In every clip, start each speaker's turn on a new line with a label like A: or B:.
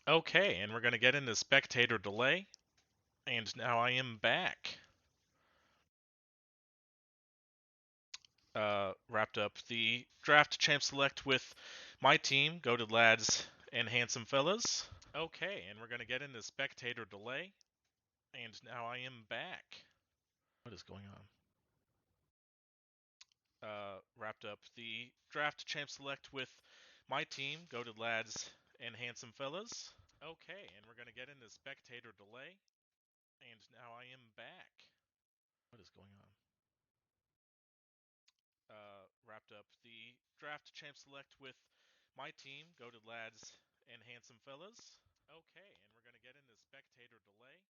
A: Okay, and we're going to get into spectator delay, and now I am back. Wrapped up the draft champ select with my team, Goated Lads and Handsome Fellas. Okay, and we're going to get into spectator delay, and now I am back. What is going on? Wrapped up the draft champ select with my team, Goated Lads and Handsome Fellas. Okay, and we're going to get into spectator delay, and now I am back. What is going on? Wrapped up the draft champ select with my team, Goated Lads and Handsome Fellas. Okay, and we're going to get into spectator delay,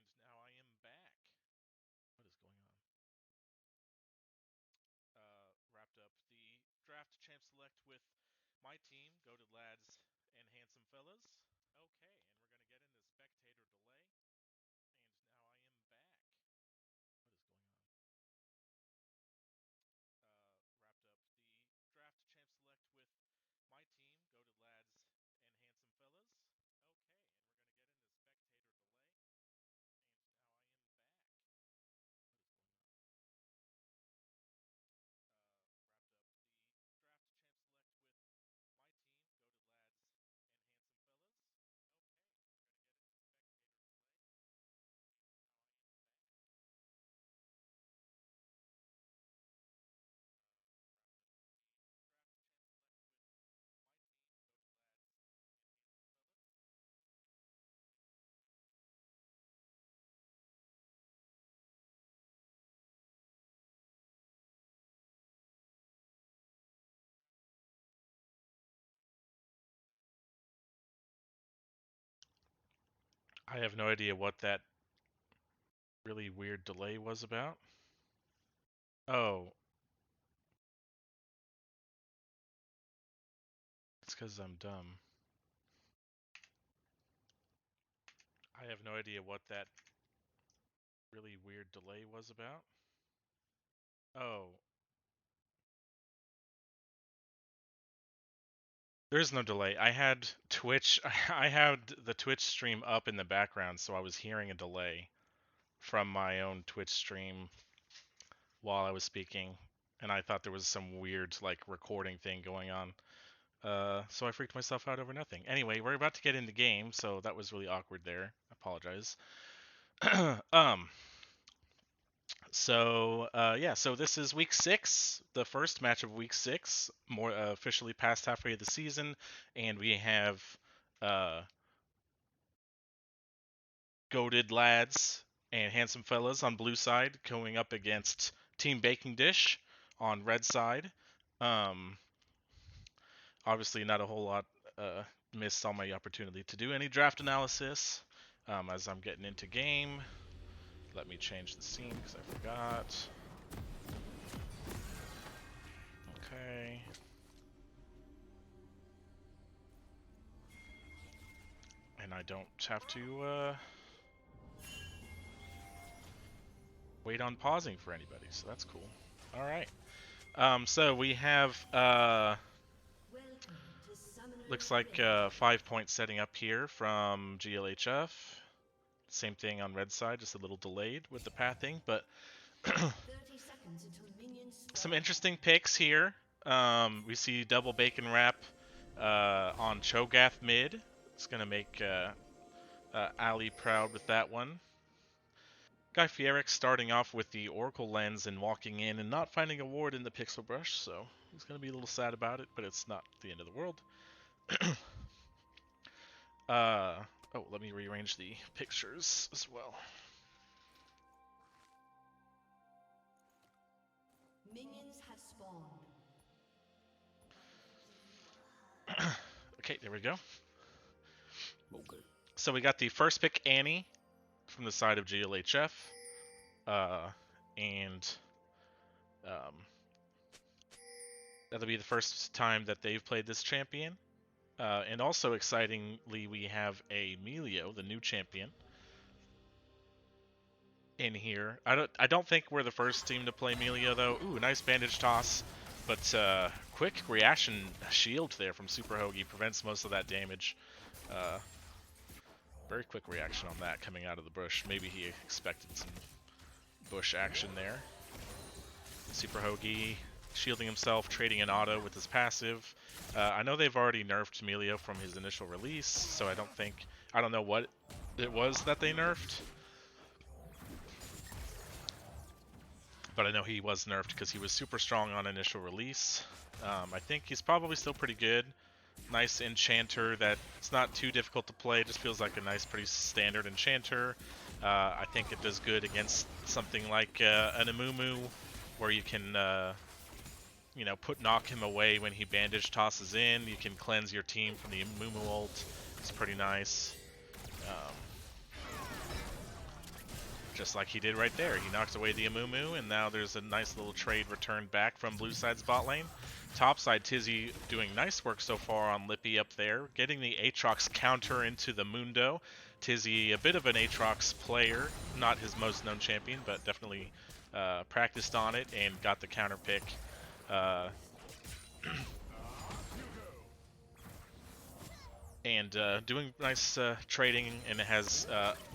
A: and now I am back. What is going on? Wrapped up the draft champ select with my team, Goated Lads and Handsome Fellas. Okay, and we're going to get into spectator delay, and now I am back. What is going on? Wrapped up the draft champ select with my team, Goated Lads and Handsome Fellas. Okay, and we're going to get into spectator delay, and now I am back. What is going on? Wrapped up the draft champ select with my team, Goated Lads and Handsome Fellas. Okay, and we're going to get into spectator delay, and now I am back. Wrapped up the draft champ select with my team, Goated Lads and Handsome Fellas. I have no idea what that really weird delay was about. Oh, it's because I'm dumb. I have no idea what that really weird delay was about. Oh, there's no delay. I had Twitch, I had the Twitch stream up in the background, so I was hearing a delay from my own Twitch stream while I was speaking, and I thought there was some weird, like, recording thing going on. So I freaked myself out over nothing. Anyway, we're about to get into game, so that was really awkward there. I apologize. um, so this is week 6, the first match of week 6, more officially past halfway of the season, and we have uh, Goated Lads and Handsome Fellas on blue side going up against Team Baking Dish on red side. Um, Obviously, not a whole lot missed on my opportunity to do any draft analysis as I'm getting into game. Let me change the scene because I forgot. Okay. And I don't have to wait on pausing for anybody, so that's cool. All right. So we have looks like 5 points setting up here from GLHF. Same thing on red side, just a little delayed with the pathing, but some interesting picks here. We see double bacon wrap on Cho'Gath mid. It's gonna make Ali proud with that one. Guy Fieric starting off with the Oracle lens and walking in and not finding a ward in the Pixel Brush, so he's gonna be a little sad about it, but it's not the end of the world. Oh, let me rearrange the pictures as well.
B: Minions have spawned.
A: Okay, there we go. Okay. So we got the first pick, Annie, from the side of GLHF, and that'll be the first time that they've played this champion. And also excitingly, we have a Melio, the new champion, in here. I don't think we're the first team to play Melio though. Ooh, nice bandage toss, but quick reaction shield there from Super Hoagie prevents most of that damage. Uh, very quick reaction on that coming out of the bush. Maybe he expected some bush action there. Super Hoagie shielding himself, trading an auto with his passive. I know they've already nerfed Melio from his initial release, so I don't know what it was that they nerfed. But I know he was nerfed because he was super strong on initial release. I think he's probably still pretty good. Nice enchanter that it's not too difficult to play, just feels like a nice, pretty standard enchanter. I think it does good against something like an Amumu, where you can knock him away when he bandage tosses in. You can cleanse your team from the Amumu ult. It's pretty nice. Um, just like he did right there. He knocks away the Amumu, and now there's a nice little trade returned back from blue side's bot lane. Top side, Tizzy doing nice work so far on Lippy up there, getting the Aatrox counter into the Mundo. Tizzy, a bit of an Aatrox player, not his most known champion, but definitely practiced on it and got the counter pick. And doing nice trading, and it has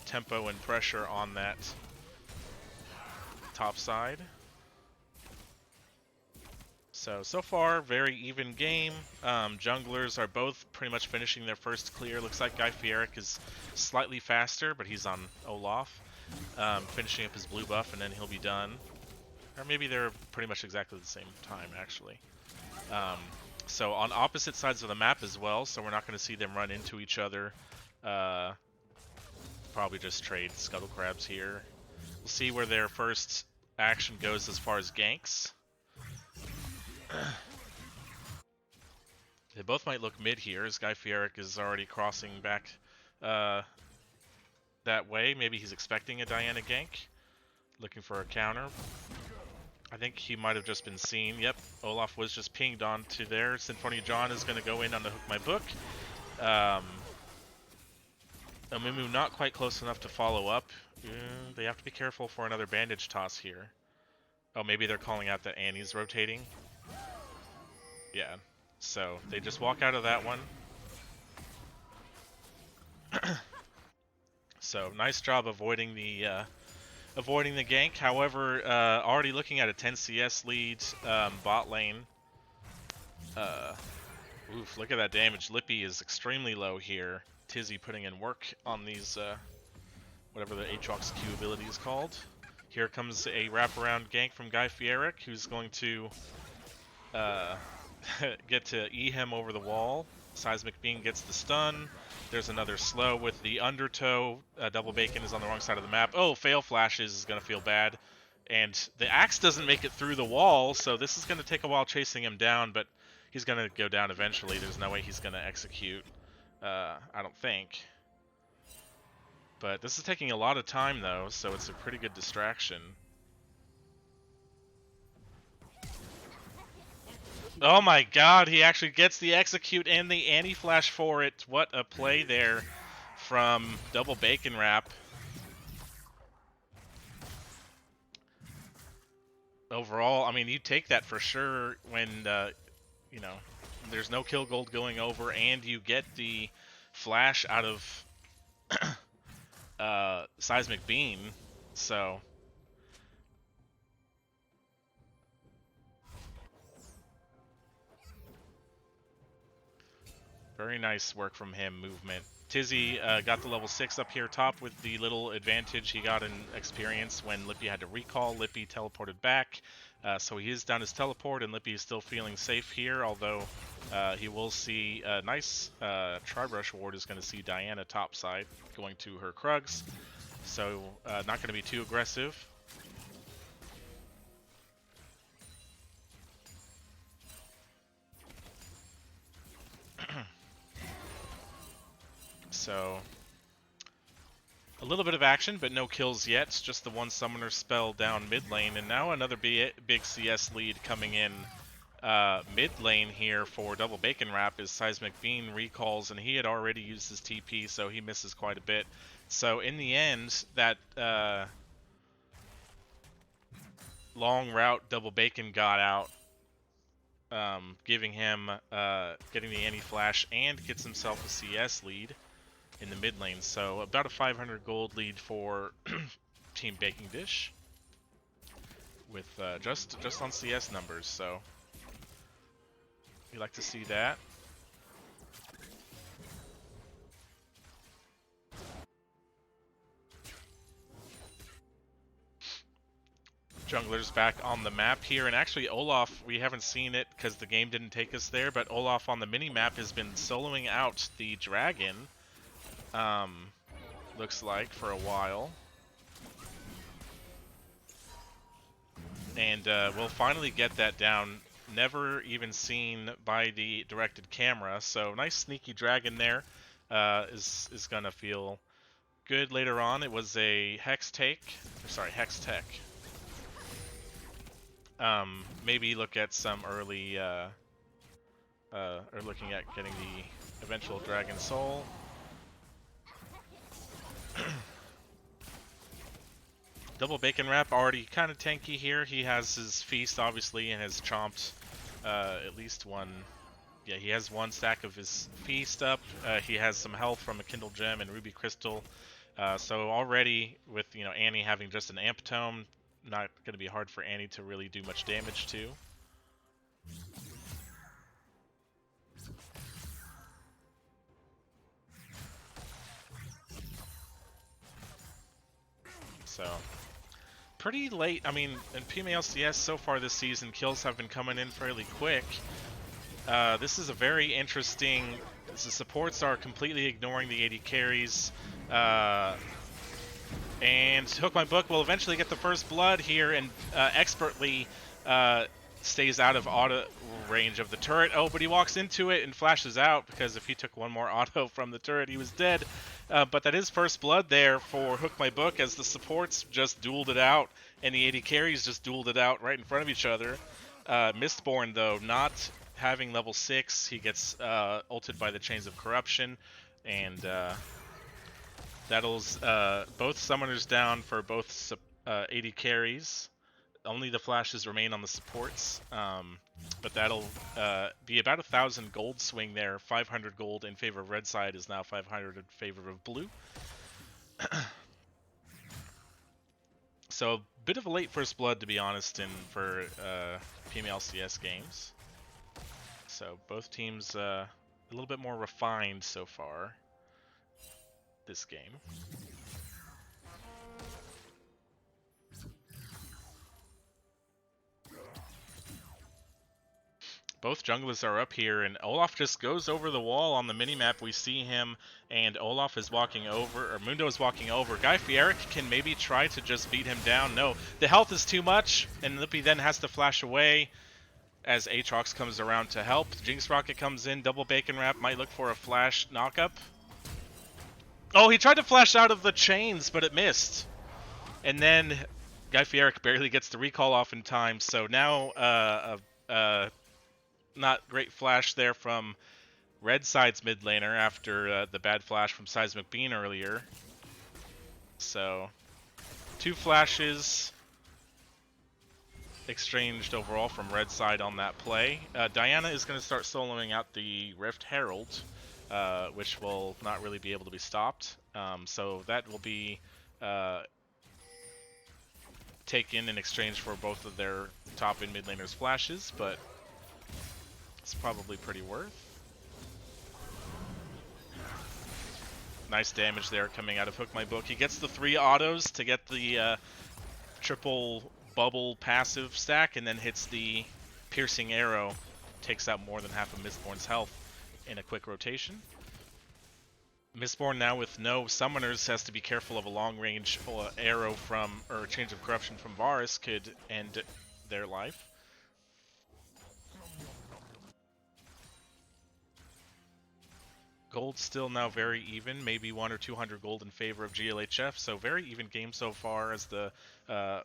A: tempo and pressure on that top side. So far, very even game. Junglers are both pretty much finishing their first clear. Looks like Guy Fieric is slightly faster, but he's on Olaf, finishing up his blue buff, and then he'll be done. Or maybe they're pretty much exactly the same time, actually. So on opposite sides of the map as well, so we're not going to see them run into each other. Probably just trade Scuttle Crabs here. We'll see where their first action goes as far as ganks. They both might look mid here, as Guy Fieric is already crossing back that way. Maybe he's expecting a Diana gank, looking for a counter. I think he might have just been seen. Yep, Olaf was just pinged onto there. Symphonia John is going to go in on the Hook My Book. Amumu not quite close enough to follow up. They have to be careful for another bandage toss here. Oh, maybe they're calling out that Annie's rotating. Yeah, so they just walk out of that one. So nice job avoiding the gank. However, already looking at a 10 CS lead bot lane. Oof, look at that damage. Lippy is extremely low here. Tizzy putting in work on these, whatever the Aatrox Q ability is called. Here comes a wraparound gank from Guy Fieric, who's going to get to E him over the wall. Seismic Beam gets the stun. There's another slow with the undertow. Double Bacon is on the wrong side of the map. Oh, fail flashes is going to feel bad. And the axe doesn't make it through the wall, so this is going to take a while chasing him down, but he's going to go down eventually. There's no way he's going to execute, I don't think. But this is taking a lot of time, though, so it's a pretty good distraction. Oh my god, he actually gets the execute and the anti-flash for it. What a play there from Double Bacon Wrap. Overall, I mean, you take that for sure when, you know, there's no kill gold going over and you get the flash out of Seismic Beam, so... Very nice work from him, movement. Tizzy got the level 6 up here top with the little advantage he got in experience when Lippy had to recall. Lippy teleported back, so he is down his teleport, and Lippy is still feeling safe here, although he will see a nice Tribrush Ward is going to see Diana topside going to her Krugs, so not going to be too aggressive. So, a little bit of action, but no kills yet. It's just the one summoner spell down mid lane, and now another big CS lead coming in mid lane here for Double Bacon Wrap is Seismic Beam recalls, and he had already used his TP, so he misses quite a bit. So in the end, that long route Double Bacon got out giving him getting the anti-flash and gets himself a CS lead in the mid lane. So about a 500 gold lead for Team Baking Dish with just on CS numbers. So we like to see that. Jungler's back on the map here, and actually Olaf, we haven't seen it because the game didn't take us there, but Olaf on the mini-map has been soloing out the dragon, looks like, for a while. And we'll finally get that down, never even seen by the directed camera, so nice sneaky dragon there is going to feel good later on. It was a Hex Tech. Maybe look at some early, or looking at getting the eventual Dragon Soul. Double Bacon Wrap already kind of tanky here. He has his Feast, obviously, and has chomped at least one. Yeah, he has one stack of his Feast up. He has some health from a Kindle Gem and Ruby Crystal. So already, with Annie having just an Amp Tome, not going to be hard for Annie to really do much damage to. So, pretty late. I mean, in PMLCS so far this season, kills have been coming in fairly quick. This is a very interesting... The supports are completely ignoring the AD carries. And Hook My Book will eventually get the first blood here and expertly stays out of auto range of the turret. Oh, but he walks into it and flashes out because if he took one more auto from the turret, he was dead. But that is first blood there for Hook My Book as the supports just dueled it out and the AD carries just dueled it out right in front of each other. Mistborn, though, not having level 6, he gets ulted by the Chains of Corruption, and that'll both summoners down for both AD carries. Only the flashes remain on the supports, but that'll be about 1,000 gold swing there. 500 gold in favor of red side is now 500 in favor of blue. So a bit of a late first blood, to be honest, for PMLCS games. So both teams a little bit more refined so far this game. Both junglers are up here, and Olaf just goes over the wall on the minimap. We see him, and Olaf is walking over, or Mundo is walking over. Guy Fieric can maybe try to just beat him down. No, the health is too much, and Lippy then has to flash away as Aatrox comes around to help. Jinx Rocket comes in, double Bacon Wrap, might look for a flash knockup. Oh, he tried to flash out of the chains, but it missed. And then Guy Fieric barely gets the recall off in time, so now not great flash there from red side's mid laner after the bad flash from Seismic Bean earlier. So, 2 flashes exchanged overall from red side on that play. Diana is going to start soloing out the Rift Herald, which will not really be able to be stopped. So that will be taken in exchange for both of their top and mid laners' flashes, but it's probably pretty worth. Nice damage there coming out of Hook My Book. He gets the 3 autos to get the triple bubble passive stack, and then hits the piercing arrow. Takes out more than half of Mistborn's health in a quick rotation. Mistborn now with no summoners has to be careful of a long range arrow from, or Change of Corruption from Varus could end their life. Gold still now very even, maybe 100 or 200 gold in favor of GLHF, so very even game so far as the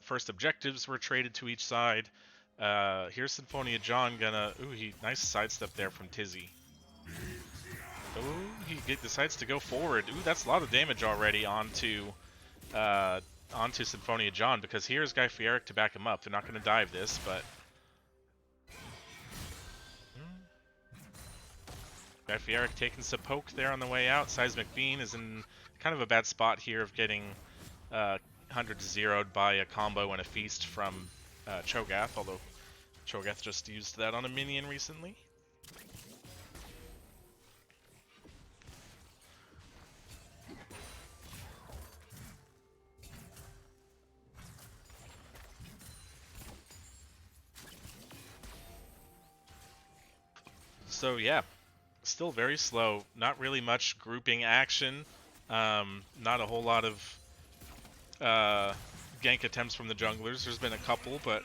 A: first objectives were traded to each side. Here's Symphonia John gonna... Ooh, nice sidestep there from Tizzy. Ooh, he decides to go forward. Ooh, that's a lot of damage already onto Symphonia John, because here's Guy Fieric to back him up. They're not going to dive this, but... Guy Fieric taking some poke there on the way out. Seismic Bean is in kind of a bad spot here of getting 100 zeroed by a combo and a feast from Cho'Gath, although Cho'Gath just used that on a minion recently. So yeah, still very slow. Not really much grouping action. Not a whole lot of gank attempts from the junglers. There's been a couple, but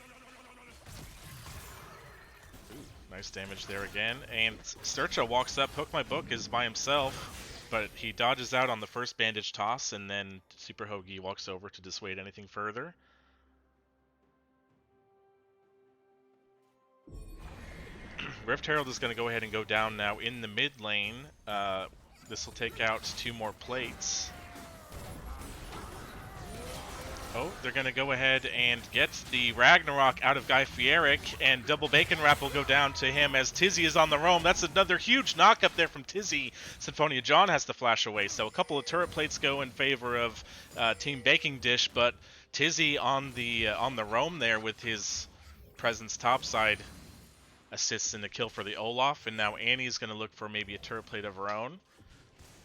A: nice damage there again. And Sturcha walks up. Hook My Book is by himself, but he dodges out on the first bandage toss, and then Super Hoagie walks over to dissuade anything further. Rift Herald is going to go ahead and go down now in the mid lane. This will take out 2 more plates. Oh, they're going to go ahead and get the Ragnarok out of Guy Fieric, and double bacon wrap will go down to him as Tizzy is on the roam. That's another huge knock up there from Tizzy. Symphonia John has to flash away, so a couple of turret plates go in favor of Team Baking Dish, but Tizzy on the roam there with his presence topside assists in the kill for the Olaf, and now Annie's going to look for maybe a turret plate of her own.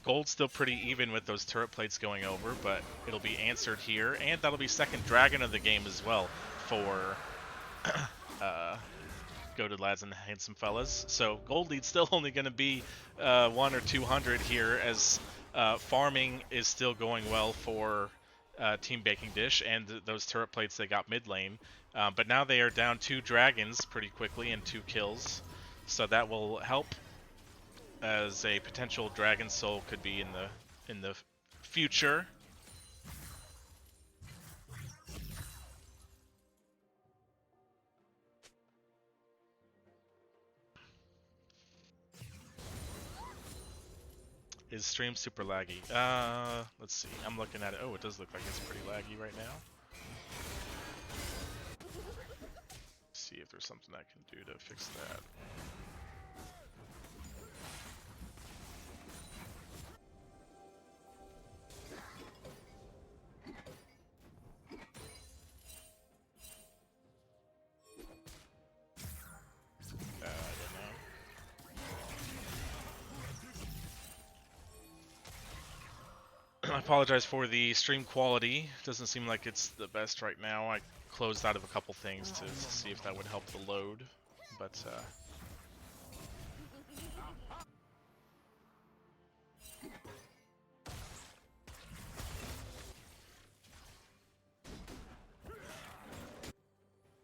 A: Gold's still pretty even with those turret plates going over, but it'll be answered here, and that'll be second dragon of the game as well for Goated Lads and Handsome Fellas. So gold lead's still only going to be 1 or 200 here, as farming is still going well for Team Baking Dish and those turret plates they got mid lane. But now they are down 2 dragons pretty quickly and 2 kills, so that will help, as a potential Dragon Soul could be in the future. Is stream super laggy? Let's see. I'm looking at it. Oh, it does look like it's pretty laggy right now. Let's see if there's something I can do to fix that. I don't know. I apologize for the stream quality. Doesn't seem like it's the best right now. I closed out of a couple things to see if that would help the load, but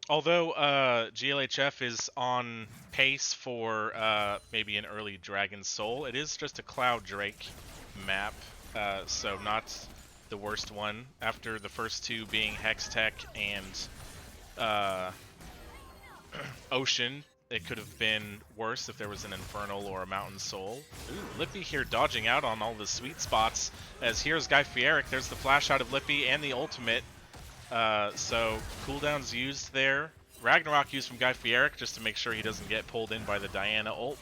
A: although GLHF is on pace for maybe an early Dragon Soul, it is just a Cloud Drake map, so not the worst one. After the first 2 being Hextech and Ocean, it could have been worse if there was an Infernal or a Mountain Soul. Ooh, Lippy here dodging out on all the sweet spots, as here's Guy Fieric. There's the flash out of Lippy and the ultimate. So cooldowns used there. Ragnarok used from Guy Fieric just to make sure he doesn't get pulled in by the Diana ult.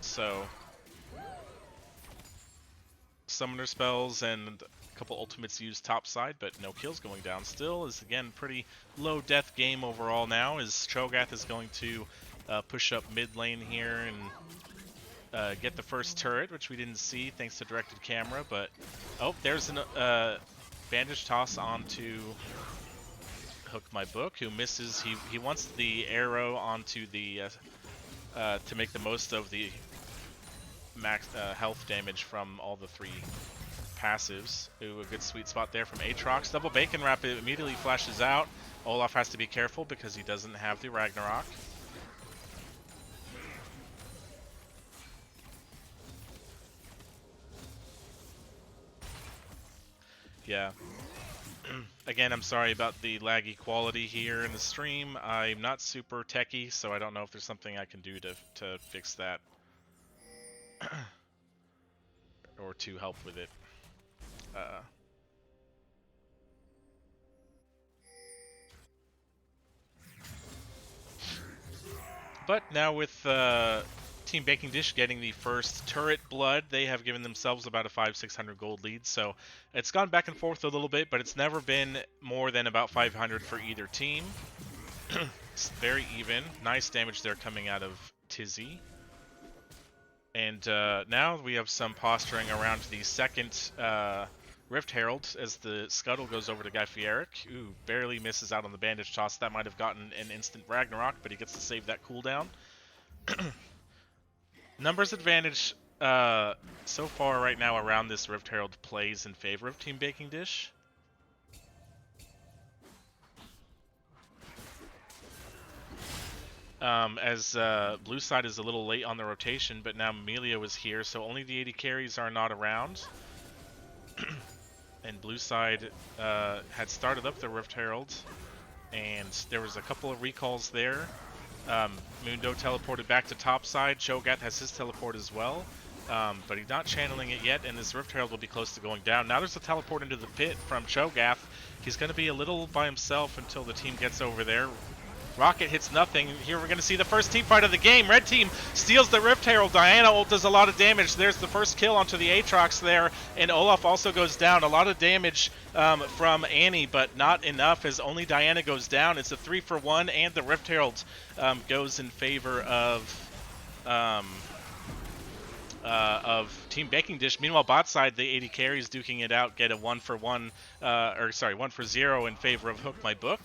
A: So summoner spells and a couple ultimates used topside, but no kills going down. Still is, again, pretty low death game overall now, as Cho'Gath is going to push up mid lane here and get the first turret, which we didn't see thanks to directed camera, but oh, there's an bandage toss onto Hook My Book, who misses. He wants the arrow onto the to make the most of the max health damage from all the 3 passives. Ooh, a good sweet spot there from Aatrox. Double Bacon Wrap immediately flashes out. Olaf has to be careful because he doesn't have the Ragnarok. Yeah. Again, I'm sorry about the laggy quality here in the stream. I'm not super techie, so I don't know if there's something I can do to fix that. Or to help with it. But now with Team Baking Dish getting the first turret blood, they have given themselves about a 500-600 gold lead. So it's gone back and forth a little bit, but it's never been more than about 500 for either team. It's very even. Nice damage there coming out of Tizzy. And now we have some posturing around the second Rift Herald as the scuttle goes over to Guy Fieric. Ooh, barely misses out on the bandage toss. That might have gotten an instant Ragnarok, but he gets to save that cooldown. Numbers advantage so far right now around this Rift Herald plays in favor of Team Baking Dish. As blue side is a little late on the rotation, but now Emilio is here, so only the 80 carries are not around. And blue side had started up the Rift Herald, and there was a couple of recalls there. Mundo teleported back to top side. Cho'Gath has his teleport as well, but he's not channeling it yet, and this Rift Herald will be close to going down. Now there's a teleport into the pit from Cho'Gath. He's going to be a little by himself until the team gets over there. Rocket hits nothing. Here we're going to see the first team fight of the game. Red team steals the Rift Herald. Diana ult does a lot of damage. There's the first kill onto the Aatrox there, and Olaf also goes down. A lot of damage from Annie, but not enough as only Diana goes down. It's a 3-for-1, and the Rift Herald goes in favor of Team Baking Dish. Meanwhile, bot side, the 80 carries duking it out, get a 1-for-1, 1-for-0 in favor of Hook My Book.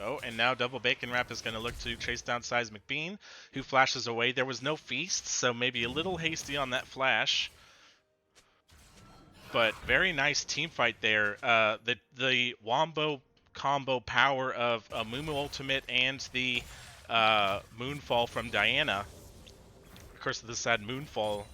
A: Oh, and now Double Bacon Wrap is going to look to chase down Seismic Bean, who flashes away. There was no feast, so maybe a little hasty on that flash. But very nice team fight there. The Wombo combo power of a Mumu Ultimate and the Moonfall from Diana. Of course, the sad Moonfall,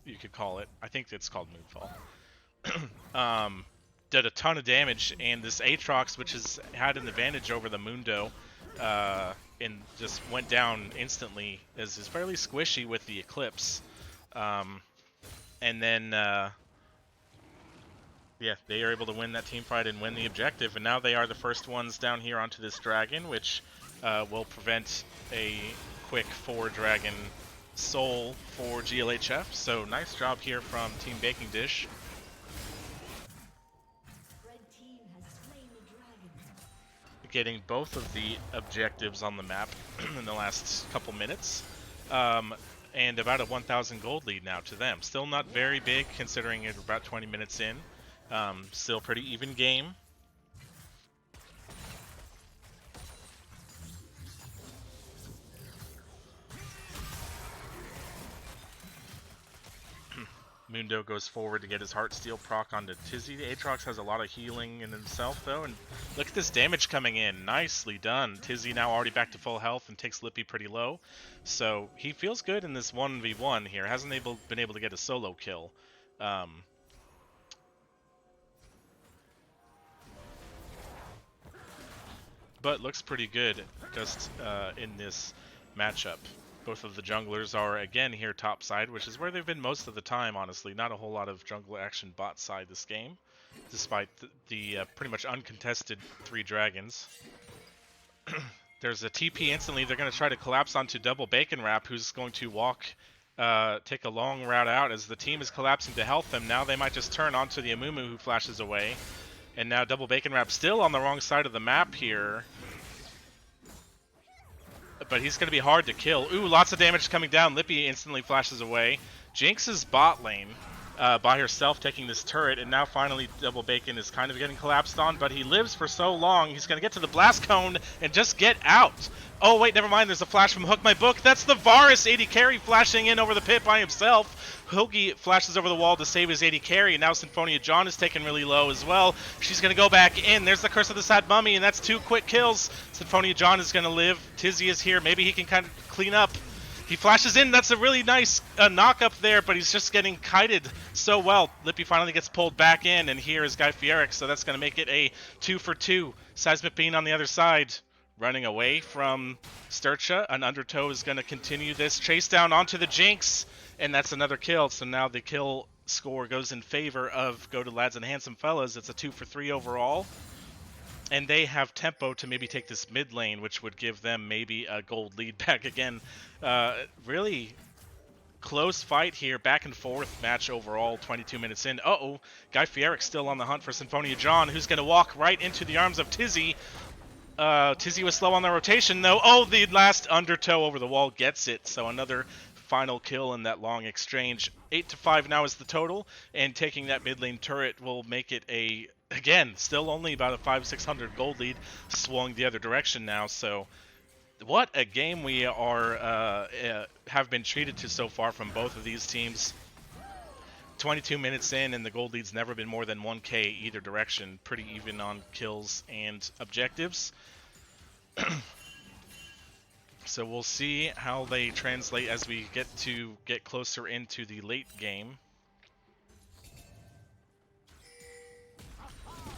A: you could call it. I think it's called Moonfall. Did a ton of damage, and this Aatrox, which has had an advantage over the Mundo, and just went down instantly, as is fairly squishy with the Eclipse. And then, yeah, they are able to win that team fight and win the objective, and now they are the first ones down here onto this dragon, which will prevent a quick 4-dragon soul for GLHF. So nice job here from Team Baking Dish. Getting both of the objectives on the map in the last couple minutes, and about a 1,000 gold lead now to them. Still not very big considering it's about 20 minutes in. Still pretty even game. Mundo goes forward to get his Heartsteel proc onto Tizzy. The Aatrox has a lot of healing in himself, though, and look at this damage coming in. Nicely done. Tizzy now already back to full health and takes Lippy pretty low, so he feels good in this 1v1 here. Hasn't been able to get a solo kill. But looks pretty good just in this matchup. Both of the junglers are again here top side, which is where they've been most of the time, honestly. Not a whole lot of jungle action bot side this game, despite the pretty much uncontested 3 dragons. There's a TP instantly. They're going to try to collapse onto Double Bacon Wrap, who's going to take a long route out as the team is collapsing to health him. Now they might just turn onto the Amumu, who flashes away. And now Double Bacon Wrap still on the wrong side of the map here. But he's going to be hard to kill. Ooh, lots of damage coming down. Lippy instantly flashes away. Jinx is bot lane by herself taking this turret, and now finally Double Bacon is kind of getting collapsed on, but he lives for so long. He's going to get to the Blast Cone and just get out. Oh, wait, never mind. There's a flash from Hook My Book. That's the Varus 80 carry flashing in over the pit by himself. Hoagie flashes over the wall to save his 80 carry, and now Symphonia John is taken really low as well. She's going to go back in. There's the Curse of the Sad Mummy, and that's 2 quick kills. Symphonia John is going to live. Tizzy is here. Maybe he can kind of clean up. He flashes in. That's a really nice knock up there, but he's just getting kited so well. Lippy finally gets pulled back in, and here is Guy Fieric, so that's going to make it a 2-for-2. Seismic Bean on the other side, running away from Sturcha. An Undertow is going to continue this chase down onto the Jinx, and that's another kill. So now the kill score goes in favor of Go to Lads and Handsome Fellas. It's a 2-for-3 overall. and they have tempo to maybe take this mid lane, which would give them maybe a gold lead back again. Really close fight here, back and forth match overall, 22 minutes in. Uh-oh, Guy Fierick's still on the hunt for Symphonia John, who's going to walk right into the arms of Tizzy. Tizzy was slow on the rotation, though. Oh, the last undertow over the wall gets it, so another final kill in that long exchange. 8-5 now is the total, and taking that mid lane turret will make it a, again, still only about a 500-600 gold lead, swung the other direction now, so what a game we are have been treated to so far from both of these teams. 22 minutes in, and the gold lead's never been more than 1k either direction. Pretty even on kills and objectives. So we'll see how they translate as we get closer into the late game.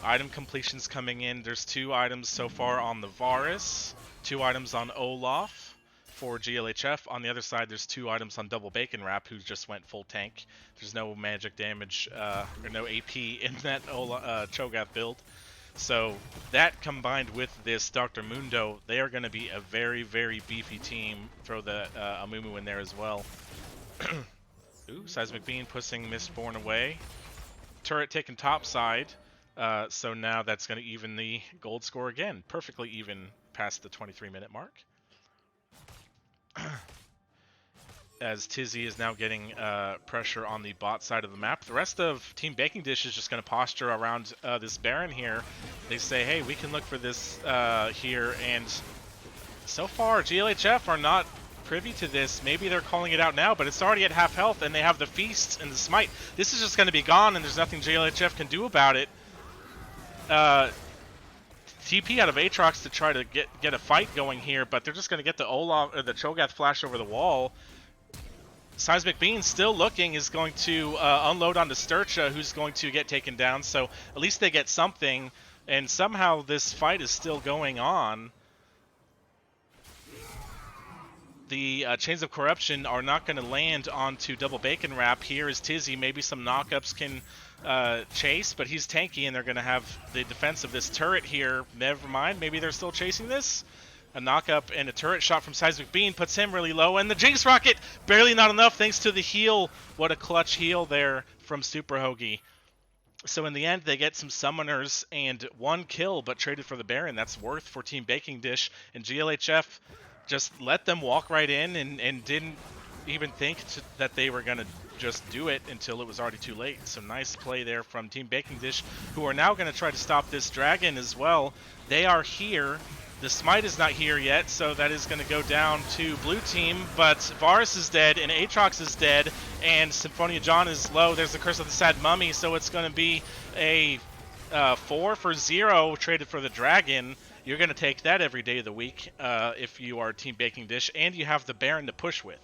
A: Item completions coming in. There's 2 items so far on the Varus, 2 items on Olaf for GLHF. On the other side, there's 2 items on Double Bacon Wrap, who just went full tank. There's no magic damage or no AP in that Cho'Gath build. So that combined with this Dr. Mundo, they are going to be a very, very beefy team. Throw the Amumu in there as well. Ooh, Seismic Beam pushing Mistborn away. Turret taken top side. So now that's going to even the gold score again. Perfectly even past the 23-minute mark. As Tizzy is now getting pressure on the bot side of the map. The rest of Team Baking Dish is just going to posture around this Baron here. They say, hey, we can look for this here, and so far GLHF are not privy to this. Maybe they're calling it out now, but it's already at half health, and they have the Feast and the Smite. This is just going to be gone, and there's nothing GLHF can do about it. TP out of Aatrox to try to get a fight going here, but they're just going to get the Olaf or the Cho'Gath flash over the wall. Seismic Bean still looking, is going to unload onto Sturcha, who's going to get taken down, so at least they get something, and somehow this fight is still going on. The Chains of Corruption are not going to land onto Double Bacon Wrap. Here is Tizzy. Maybe some knockups can chase, but he's tanky, and they're going to have the defense of this turret here. Never mind, maybe they're still chasing this. A knockup and a turret shot from Seismic Bean puts him really low, and the Jinx Rocket, barely not enough thanks to the heal. What a clutch heal there from Super Hoagie. So in the end, they get some summoners and 1 kill, but traded for the Baron. That's worth for Team Baking Dish, and GLHF just let them walk right in and didn't even think that they were going to just do it until it was already too late. So nice play there from Team Baking Dish, who are now going to try to stop this dragon as well. They are here. The Smite is not here yet, so that is going to go down to blue team, but Varus is dead, and Aatrox is dead, and Symphonia John is low. There's the Curse of the Sad Mummy, so it's going to be a 4 for 0 traded for the dragon. You're going to take that every day of the week if you are Team Baking Dish, and you have the Baron to push with.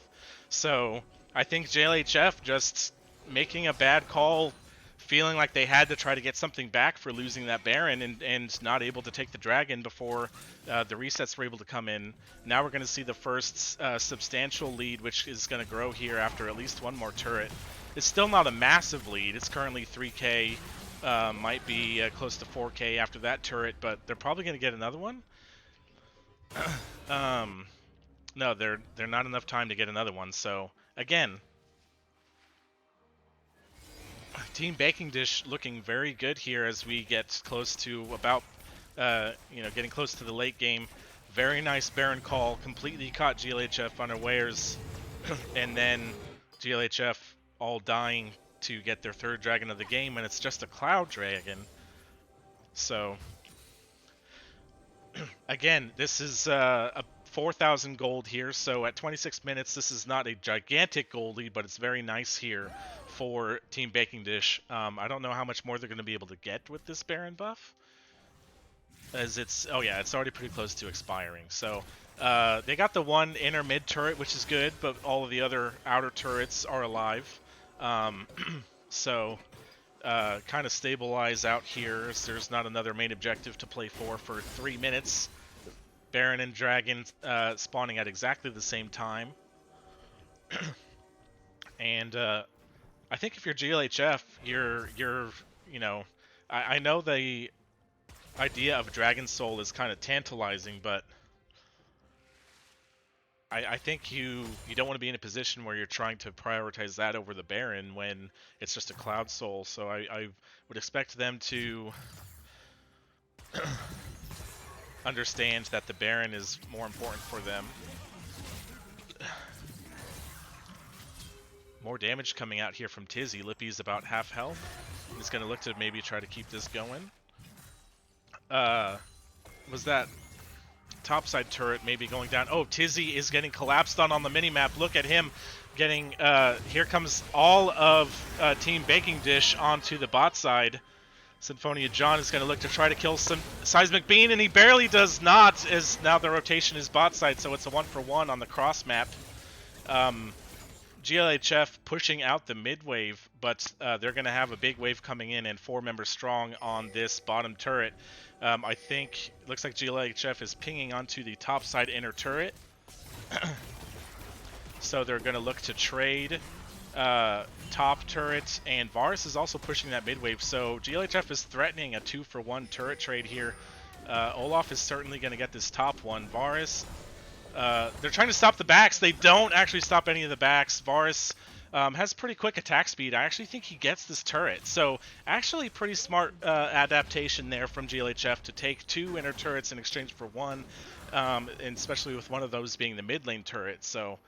A: So I think JLHF just making a bad call, feeling like they had to try to get something back for losing that Baron and not able to take the dragon before the resets were able to come in. Now we're going to see the first substantial lead, which is going to grow here after at least 1 more turret. It's still not a massive lead. It's currently 3k. Might be close to 4k after that turret, but they're probably going to get another one. No, they're not enough time to get another one. So again, Team Baking Dish looking very good here as we get close to about, getting close to the late game. Very nice Baron call, completely caught GLHF unawares, and then GLHF all dying to get their 3rd dragon of the game, and it's just a Cloud Dragon. So, again, this is a 4,000 gold here, so at 26 minutes, this is not a gigantic gold lead, but it's very nice here for Team Baking Dish. I don't know how much more they're going to be able to get with this Baron buff, as it's already pretty close to expiring. So they got the 1 inner mid turret, which is good, but all of the other outer turrets are alive. So kind of stabilize out here, as there's not another main objective to play for 3 minutes. Baron and Dragon spawning at exactly the same time. And I think if you're GLHF, you're I know they idea of Dragon Soul is kind of tantalizing, but I think you don't want to be in a position where you're trying to prioritize that over the Baron when it's just a Cloud Soul. So I would expect them to understand that the Baron is more important for them. More damage coming out here from Tizzy. Lippy's about half health. He's going to look to maybe try to keep this going. Was that topside turret maybe going down? Oh, Tizzy is getting collapsed on the minimap. Look at him getting... here comes all of Team Baking Dish onto the bot side. Symphonia John is going to look to try to kill some Seismic Bean, and he barely does not, as now the rotation is bot side, so it's a 1-for-1 on the cross map. GLHF pushing out the mid wave, but they're going to have a big wave coming in and 4 members strong on this bottom turret. I think it looks like GLHF is pinging onto the top side inner turret. So they're going to look to trade top turret, and Varus is also pushing that mid wave. So GLHF is threatening a 2-for-1 turret trade here. Olaf is certainly going to get this top one. Varus... they're trying to stop the backs. They don't actually stop any of the backs. Varus has pretty quick attack speed. I actually think he gets this turret. So actually pretty smart adaptation there from GLHF to take 2 inner turrets in exchange for 1, and especially with one of those being the mid lane turret. So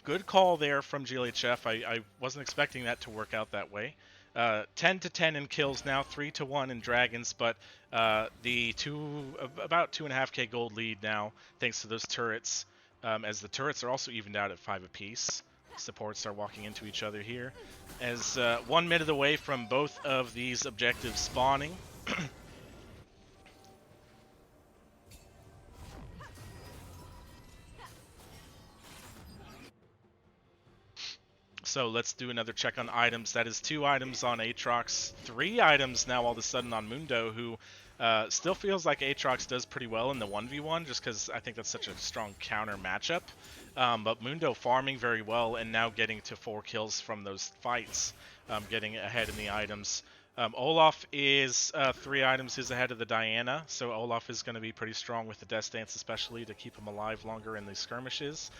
A: good call there from GLHF. I wasn't expecting that to work out that way. 10-10 in kills now, 3-1 in dragons, but about 2.5k gold lead now, thanks to those turrets. As the turrets are also evened out at 5 apiece. Supports are walking into each other here. As 1 minute away from both of these objectives spawning. So let's do another check on items. That is 2 items on Aatrox, 3 items now all of a sudden on Mundo, who still feels like Aatrox does pretty well in the 1v1, just because I think that's such a strong counter matchup. But Mundo farming very well and now getting to 4 kills from those fights, getting ahead in the items. Olaf is 3 items is ahead of the Diana, so Olaf is going to be pretty strong with the Death Dance, especially to keep him alive longer in the skirmishes.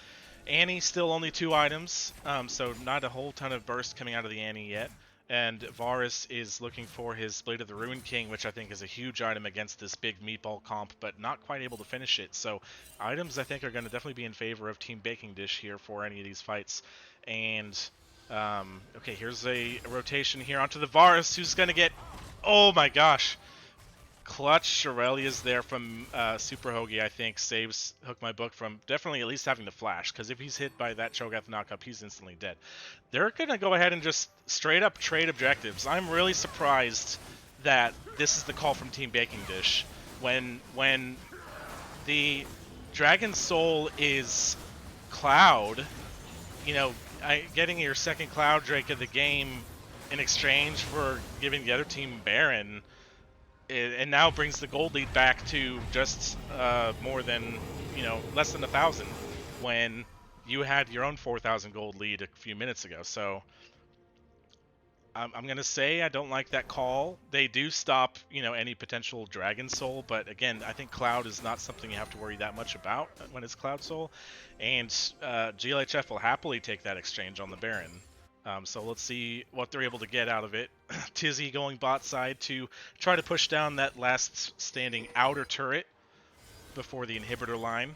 A: Annie still only 2 items, so not a whole ton of burst coming out of the Annie yet. And Varus is looking for his Blade of the Ruined King, which I think is a huge item against this big meatball comp, but not quite able to finish it. So items I think are going to definitely be in favor of Team Baking Dish here for any of these fights. And okay, here's a rotation here onto the Varus, who's going to get... Oh my gosh! Clutch Shirelia's there from Super Hoagie, I think, saves Hook My Book from definitely at least having the flash, because if he's hit by that Cho'Gath knockup, he's instantly dead. They're going to go ahead and just straight up trade objectives. I'm really surprised that this is the call from Team Baking Dish. When the Dragon Soul is Cloud, you know, getting your second Cloud Drake of the game in exchange for giving the other team Baron, and now brings the gold lead back to just more than, less than 1,000 when you had your own 4,000 gold lead a few minutes ago. So I'm going to say I don't like that call. They do stop, any potential Dragon Soul, but again, I think Cloud is not something you have to worry that much about when it's Cloud Soul, and GLHF will happily take that exchange on the Baron. So let's see what they're able to get out of it. Tizzy going bot side to try to push down that last standing outer turret before the inhibitor line.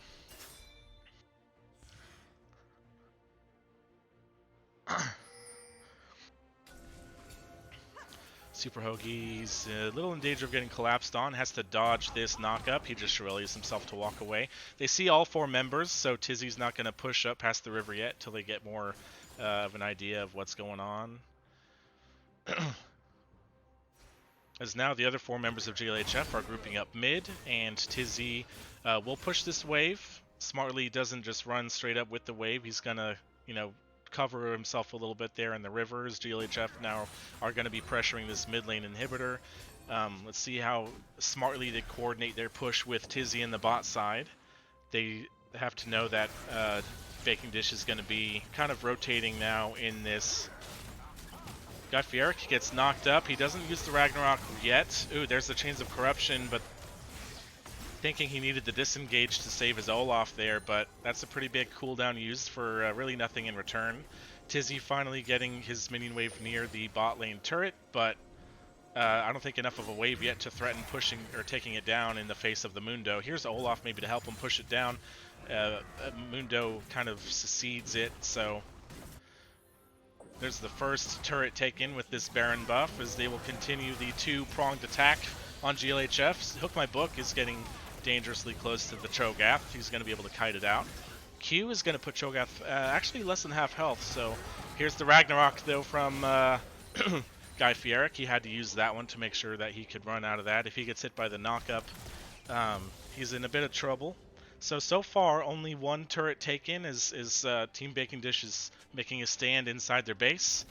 A: Super Hoagie's a little in danger of getting collapsed on, has to dodge this knockup. He just releases himself to walk away. They see all 4 members, so Tizzy's not going to push up past the river yet till they get more of an idea of what's going on. As now the other 4 members of GLHF are grouping up mid, and Tizzy will push this wave. Smartly doesn't just run straight up with the wave. He's going to, cover himself a little bit there in the rivers. GLHF now are going to be pressuring this mid lane inhibitor. Let's see how smartly they coordinate their push with Tizzy in the bot side. They have to know that Baking Dish is going to be kind of rotating now in this Guy Fieric gets knocked up. He doesn't use the Ragnarok yet. Ooh, there's the Chains of Corruption, but thinking he needed the disengage to save his Olaf there, but that's a pretty big cooldown used for really nothing in return. Tizzy finally getting his minion wave near the bot lane turret, but I don't think enough of a wave yet to threaten pushing or taking it down in the face of the Mundo. Here's Olaf maybe to help him push it down. Mundo kind of secedes it, so there's the first turret taken with this Baron buff as they will continue the two-pronged attack on GLHF. Hook My Book is getting dangerously close to the Cho'Gath. He's going to be able to kite it out. Q is going to put Cho'Gath actually less than half health, so here's the Ragnarok though from Guy Fieric. He had to use that one to make sure that he could run out of that. If he gets hit by the knockup, he's in a bit of trouble. So far, only one turret taken is Team Baking Dish is making a stand inside their base.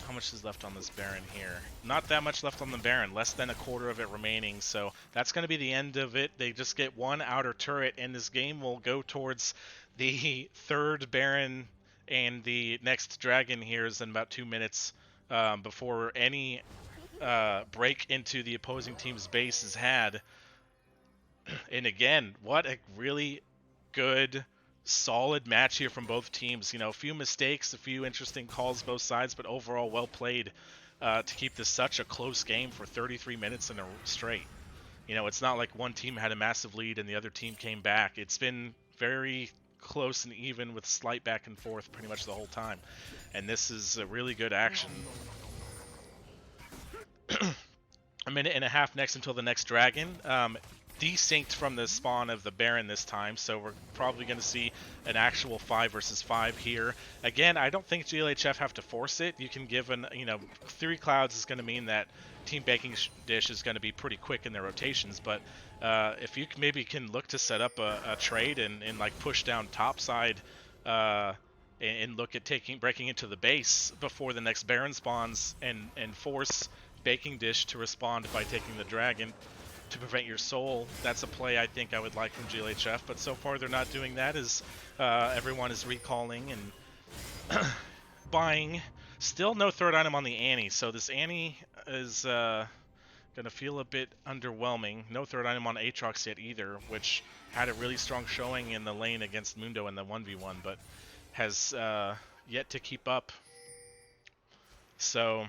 A: How much is left on this Baron here? Not that much left on the Baron, less than a quarter of it remaining, so that's going to be the end of it. They just get one outer turret, and this game will go towards the third Baron and the next Dragon here is in about 2 minutes before any break into the opposing team's base is had. And again, what a really good, solid match here from both teams. You know, a few mistakes, a few interesting calls both sides, but overall well played to keep this such a close game for 33 minutes in a straight. You know, it's not like one team had a massive lead and the other team came back. It's been very close and even with slight back and forth pretty much the whole time. And this is a really good action. A minute and a half next until the next dragon. Desynced from the spawn of the Baron this time, so we're probably going to see an actual 5 versus 5 here. Again, I don't think GLHF have to force it. You can give an, 3 clouds is going to mean that Team Baking Dish is going to be pretty quick in their rotations, but if you maybe can look to set up a trade and like push down topside and look at breaking into the base before the next Baron spawns and force Baking Dish to respond by taking the dragon to prevent your soul, that's a play I think I would like from GLHF, but so far they're not doing that as everyone is recalling and buying. Still no third item on the Annie, so this Annie is going to feel a bit underwhelming. No third item on Aatrox yet either, which had a really strong showing in the lane against Mundo in the 1v1, but has yet to keep up. So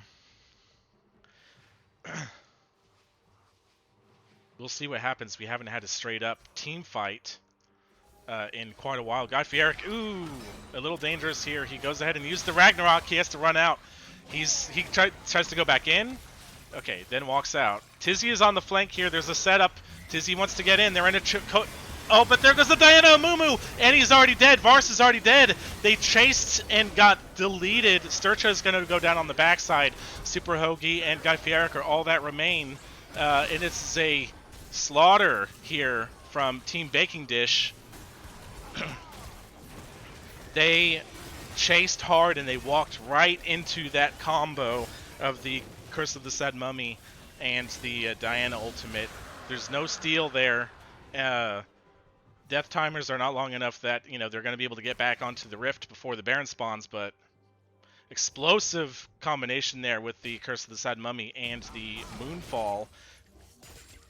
A: we'll see what happens. We haven't had a straight up team fight in quite a while. Guy Fieric, ooh, a little dangerous here. He goes ahead and uses the Ragnarok. He has to run out. He tries to go back in. Okay, then walks out. Tizzy is on the flank here. There's a setup. Tizzy wants to get in. They're in a oh, but there goes the Diana Mumu, and he's already dead. Vars is already dead. They chased and got deleted. Sturcha is going to go down on the backside. Super Hoagie and Guy Fieric are all that remain. And it's a slaughter here from Team Baking Dish. They chased hard and they walked right into that combo of the Curse of the Sad Mummy and the Diana ultimate. There's no steal there. Death timers are not long enough that they're going to be able to get back onto the rift before the Baron spawns, but explosive combination there with the Curse of the Sad Mummy and the Moonfall.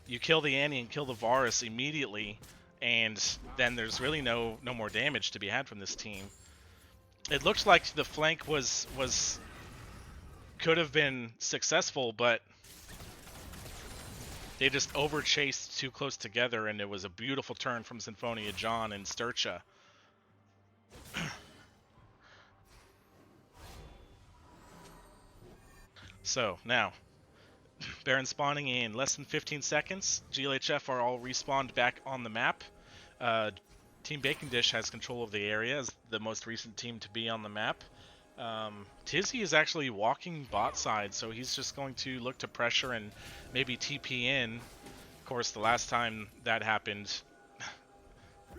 A: You kill the Annie and kill the Varus immediately, and then there's really no more damage to be had from this team. It looked like the flank could have been successful, but they just over-chased too close together, and it was a beautiful turn from Symphonia John and Sturcha. So, now, Baron spawning in less than 15 seconds. GLHF are all respawned back on the map. Team Baking Dish has control of the area as the most recent team to be on the map. Tizzy is actually walking bot side, so he's just going to look to pressure and maybe TP in. Of course, the last time that happened,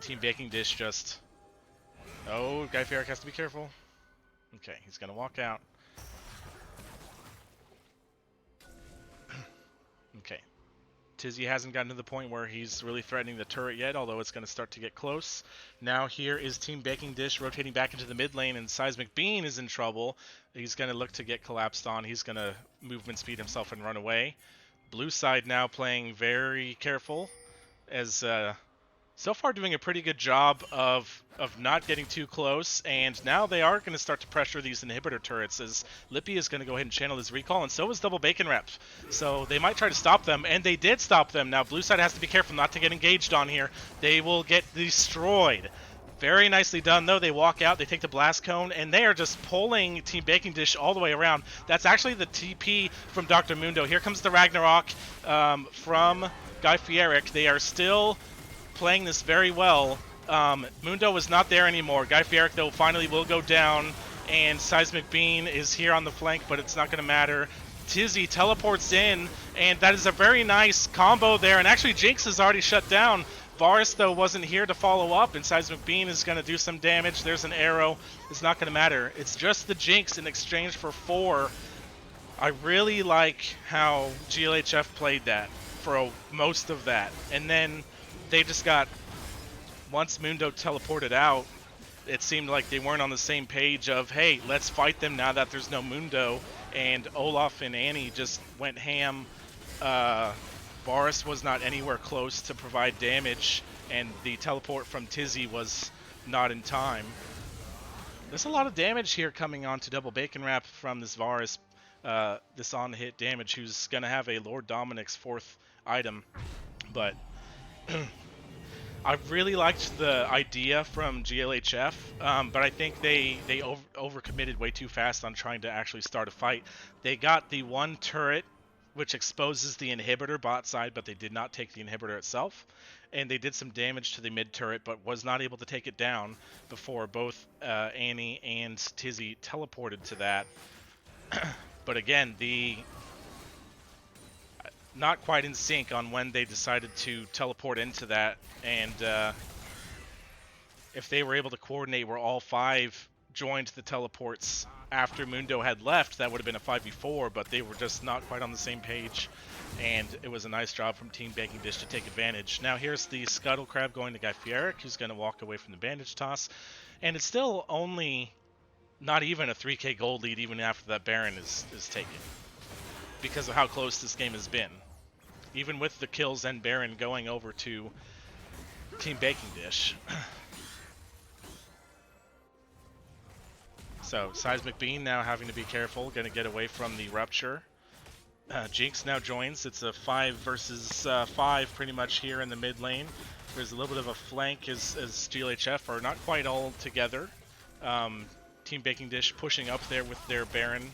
A: Team Baking Dish just... Oh, Guy Fieric has to be careful. Okay, he's going to walk out. Okay. Tizzy hasn't gotten to the point where he's really threatening the turret yet, although it's going to start to get close. Now here is Team Baking Dish rotating back into the mid lane, and Seismic Bean is in trouble. He's going to look to get collapsed on. He's going to movement speed himself and run away. Blue side now playing very careful, as so far doing a pretty good job of not getting too close, and now they are going to start to pressure these inhibitor turrets as Lippy is going to go ahead and channel his recall, and so is Double Bacon Rep. So they might try to stop them, and they did stop them. Now blue side has to be careful not to get engaged on here. They will get destroyed. Very nicely done, though. They walk out, they take the blast cone, and they are just pulling Team Baking Dish all the way around. That's actually the TP from Dr. Mundo. Here comes the Ragnarok from Guy Fieric. They are still playing this very well. Mundo is not there anymore. Guy Fieric, though, finally will go down, and Seismic Bean is here on the flank, but it's not going to matter. Tizzy teleports in, and that is a very nice combo there, and actually Jinx is already shut down. Varus, though, wasn't here to follow up, and Seismic Bean is going to do some damage. There's an arrow. It's not going to matter. It's just the Jinx in exchange for 4. I really like how GLHF played that for most of that, and then they just got, once Mundo teleported out, it seemed like they weren't on the same page of, hey, let's fight them now that there's no Mundo, and Olaf and Annie just went ham. Varus was not anywhere close to provide damage, and the teleport from Tizzy was not in time. There's a lot of damage here coming on to Double Bacon Wrap from this Varus, this on-hit damage, who's going to have a Lord Dominic's 4th item, but I really liked the idea from GLHF, but I think they overcommitted way too fast on trying to actually start a fight. They got the one turret, which exposes the inhibitor bot side, but they did not take the inhibitor itself. And they did some damage to the mid turret, but was not able to take it down before both Annie and Tizzy teleported to that. But again, not quite in sync on when they decided to teleport into that, and if they were able to coordinate where all 5 joined the teleports after Mundo had left, that would have been a 5v4, but they were just not quite on the same page, and it was a nice job from Team Baking Dish to take advantage. Now here's the Scuttle Crab going to Guy Fieric, who's going to walk away from the bandage toss, and it's still only not even a 3k gold lead even after that Baron is taken, because of how close this game has been. Even with the kills and Baron going over to Team Baking Dish. So, Seismic Bean now having to be careful, going to get away from the Rupture. Jinx now joins. It's a 5 versus 5 pretty much here in the mid lane. There's a little bit of a flank as GLHF are not quite all together. Team Baking Dish pushing up there with their Baron.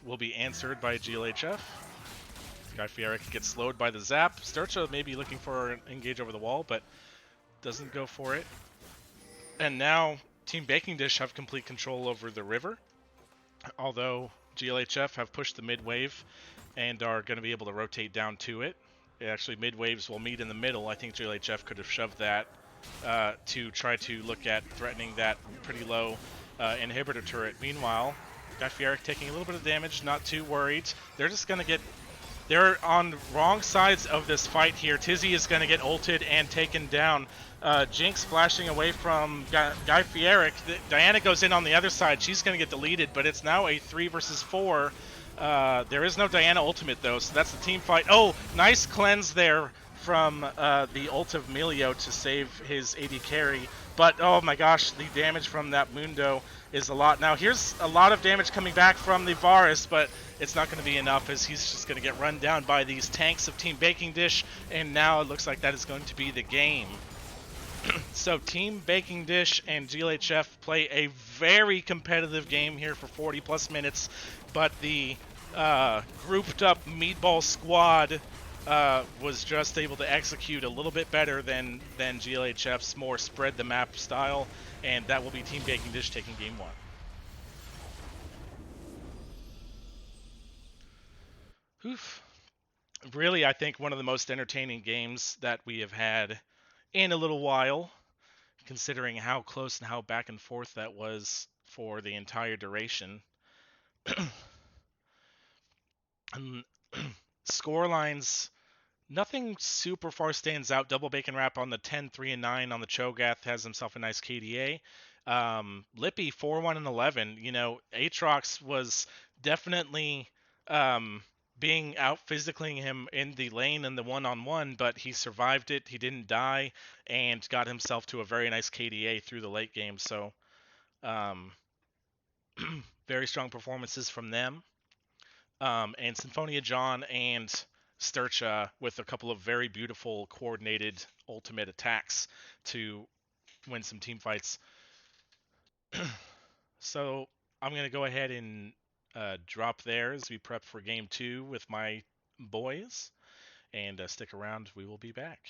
A: Will be answered by GLHF. Guy Fieric gets slowed by the zap. Sturcha may be looking for an engage over the wall, but doesn't go for it. And now Team Baking Dish have complete control over the river, although GLHF have pushed the mid wave and are going to be able to rotate down to it. Actually, mid waves will meet in the middle. I think GLHF could have shoved that to try to look at threatening that pretty low inhibitor turret. Meanwhile, Guy Fieric taking a little bit of damage, not too worried. They're just going to get... They're on wrong sides of this fight here. Tizzy is going to get ulted and taken down. Jinx flashing away from Guy Fieric. Diana goes in on the other side. She's going to get deleted, but it's now a 3 versus 4. There is no Diana ultimate, though, so that's the team fight. Oh, nice cleanse there from the ult of Melio to save his AD carry. But, oh my gosh, the damage from that Mundo is a lot. Now, here's a lot of damage coming back from the Varus, but it's not going to be enough as he's just going to get run down by these tanks of Team Baking Dish, and now it looks like that is going to be the game. So Team Baking Dish and GLHF play a very competitive game here for 40 plus minutes, but the grouped up meatball squad was just able to execute a little bit better than GLHF's more spread the map style, and that will be Team Baking Dish taking game 1. Oof. Really, I think one of the most entertaining games that we have had in a little while, considering how close and how back and forth that was for the entire duration. Score lines, nothing super far stands out. Double bacon wrap on the 10, 3, and 9 on the Cho'Gath has himself a nice KDA. Lippy 4, 1, and 11. Aatrox was definitely um, being out physicaling him in the lane and the one-on-one, but he survived it. He didn't die and got himself to a very nice KDA through the late game. So, um, very strong performances from them. And Symphonia John and Sturcha with a couple of very beautiful coordinated ultimate attacks to win some team fights. So I'm going to go ahead and drop there as we prep for game two with my boys. And stick around, we will be back.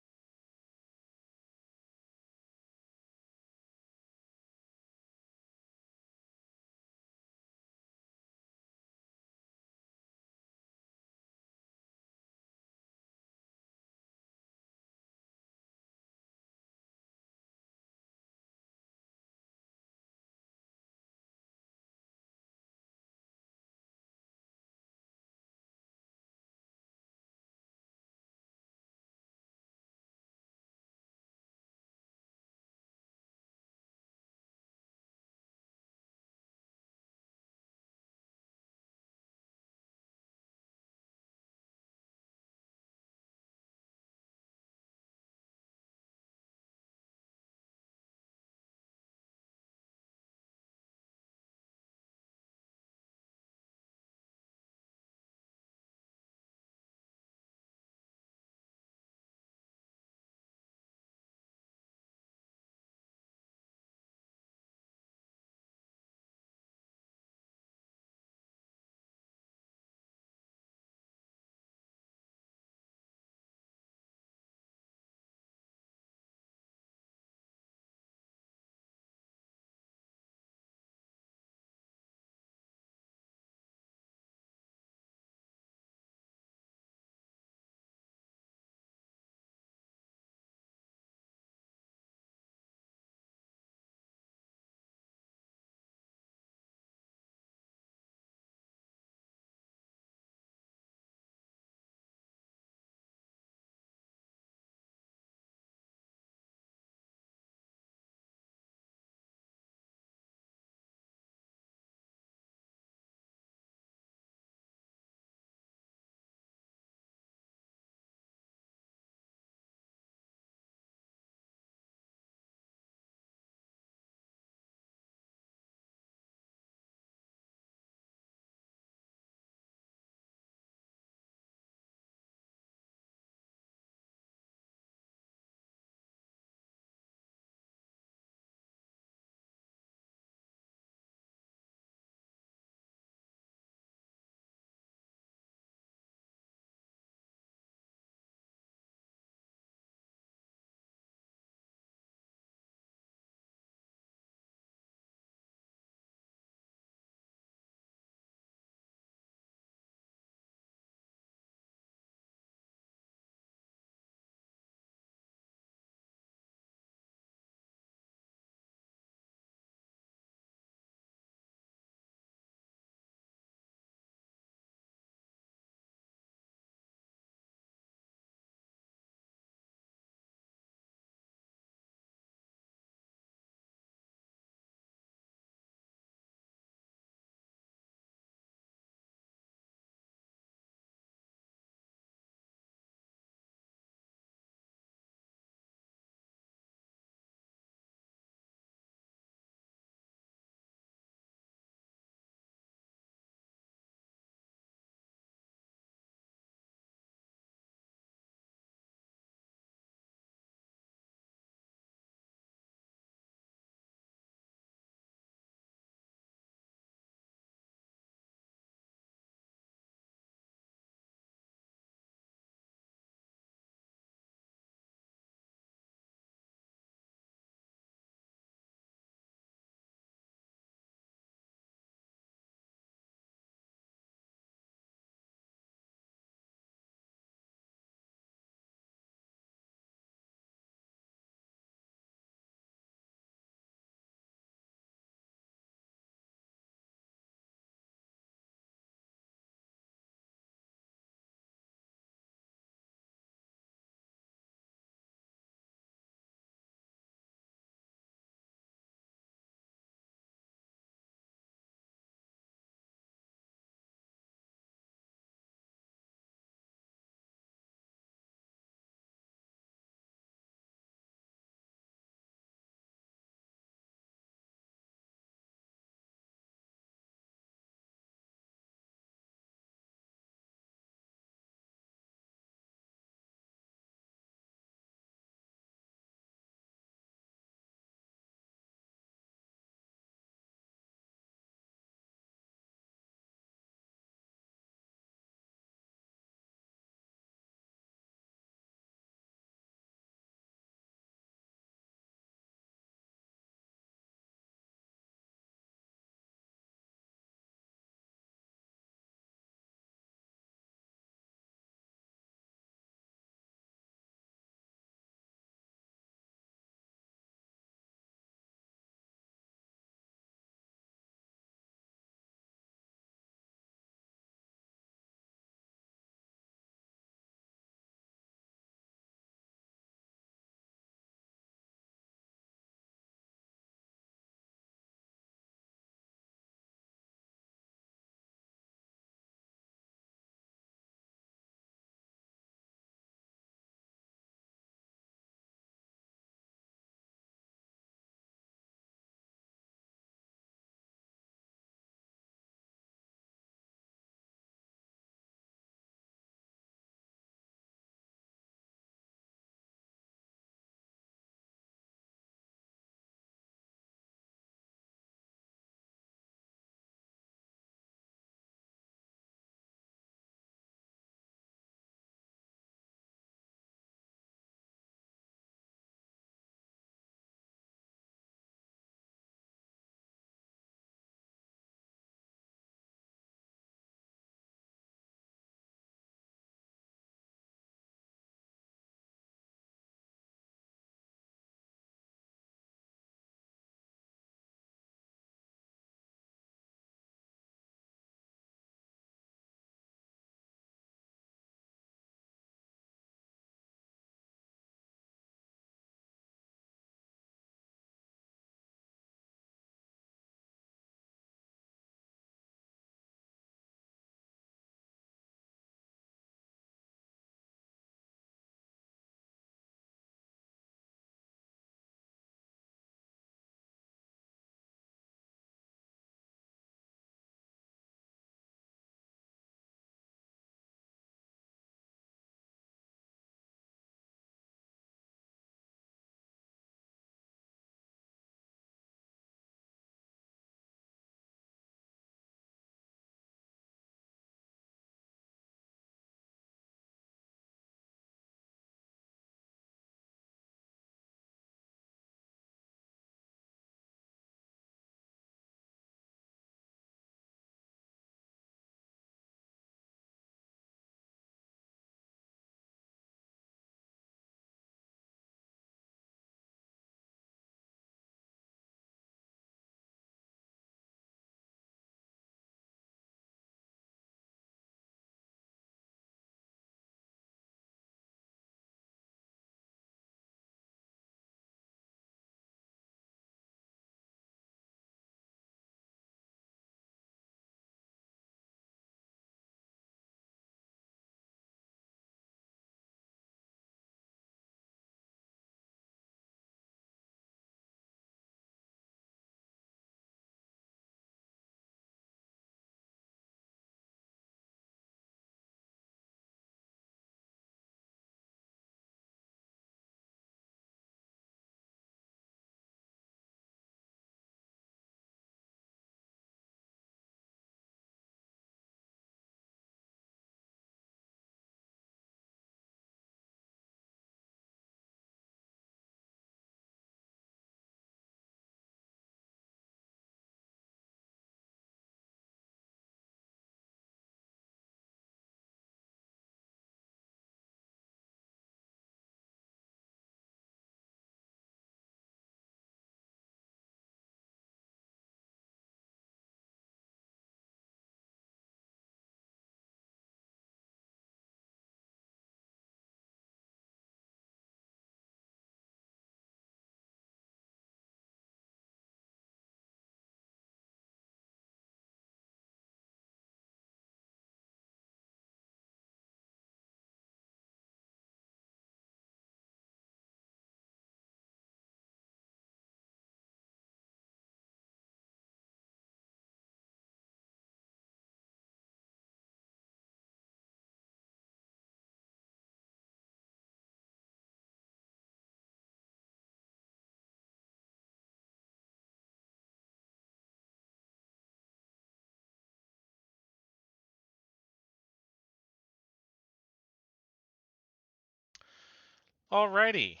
A: Alrighty,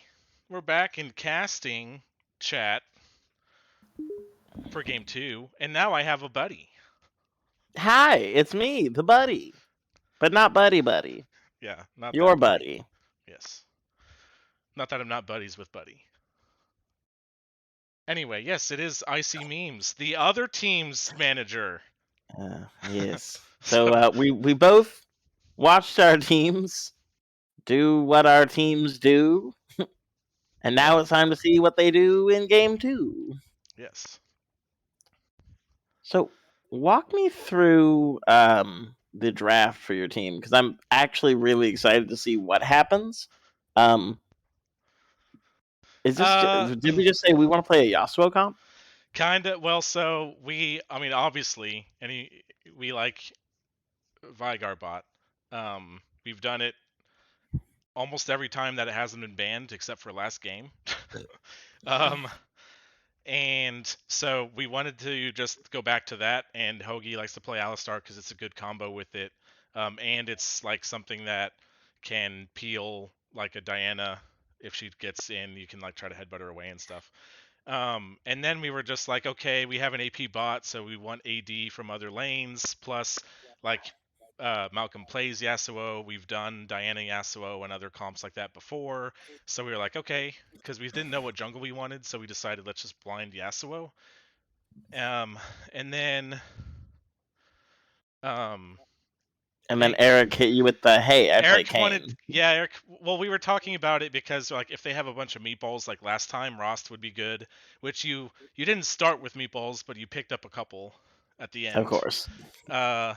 A: we're back in casting chat for game 2, and now I have a buddy.
C: Hi, it's me, the buddy. But not buddy buddy.
A: Yeah, not
C: Your
A: that buddy.
C: buddy.
A: Yes. Not that I'm not buddies with Buddy. Anyway, yes, it is Icy Memes, the other team's manager.
C: Yes.
A: So,
C: So we both watched our teams do what our teams do, and now
A: yeah,
C: it's time to see what they do in game 2.
A: yes.
C: So walk me through the draft for your team, because I'm actually really excited to see what happens. Um is this
A: Uh,
C: did we just say we want to play a Yasuo comp?
A: Kinda. Well, so I mean, obviously, we like Vigar bot. We've done it almost every time that it hasn't been banned, except for last game. um, and so we wanted to just go back to that. And Hoagie likes to play Alistar because it's a good combo with it, and it's like something that can peel like a Diana if she gets in. You can like try to headbutt her away and stuff. And then we were just like, okay, we have an AP bot, so we want AD from other lanes. Plus, like, Malcolm plays Yasuo. We've done Diana Yasuo and other comps like that before. So we were like, okay, because we didn't know what jungle we wanted, so we decided let's just blind Yasuo. And then, um,
C: And then
A: they
C: Eric hit you with the hey, I play
A: Eric wanted,
C: Kane.
A: yeah, Eric. Well, we were talking about it because like if they have a bunch of meatballs like last time, Rost would be good. Which you didn't start with meatballs, but you picked up a couple at the
C: Of
A: end.
C: course.
A: Uh,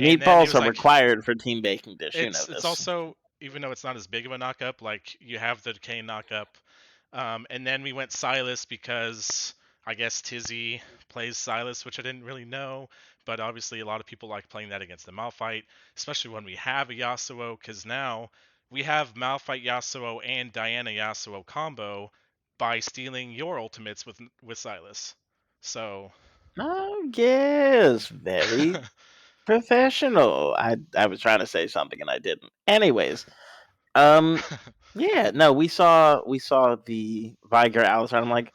A: and then he
C: Meatballs
A: was
C: are
A: like,
C: required for team baking dish. You know
A: it's
C: this.
A: also, even though it's not as big of a knockup, like you have the K knockup. And then we went Silas because I guess Tizzy plays Silas, which I didn't really know, but obviously a lot of people like playing that against the Malphite, especially when we have a Yasuo, because now we have Malphite Yasuo and Diana Yasuo combo by stealing your ultimates with Silas. So
C: Oh yes, very professional. I was trying to say something and I didn't. Anyways, yeah, no, we saw the Viger Alistar. I'm like,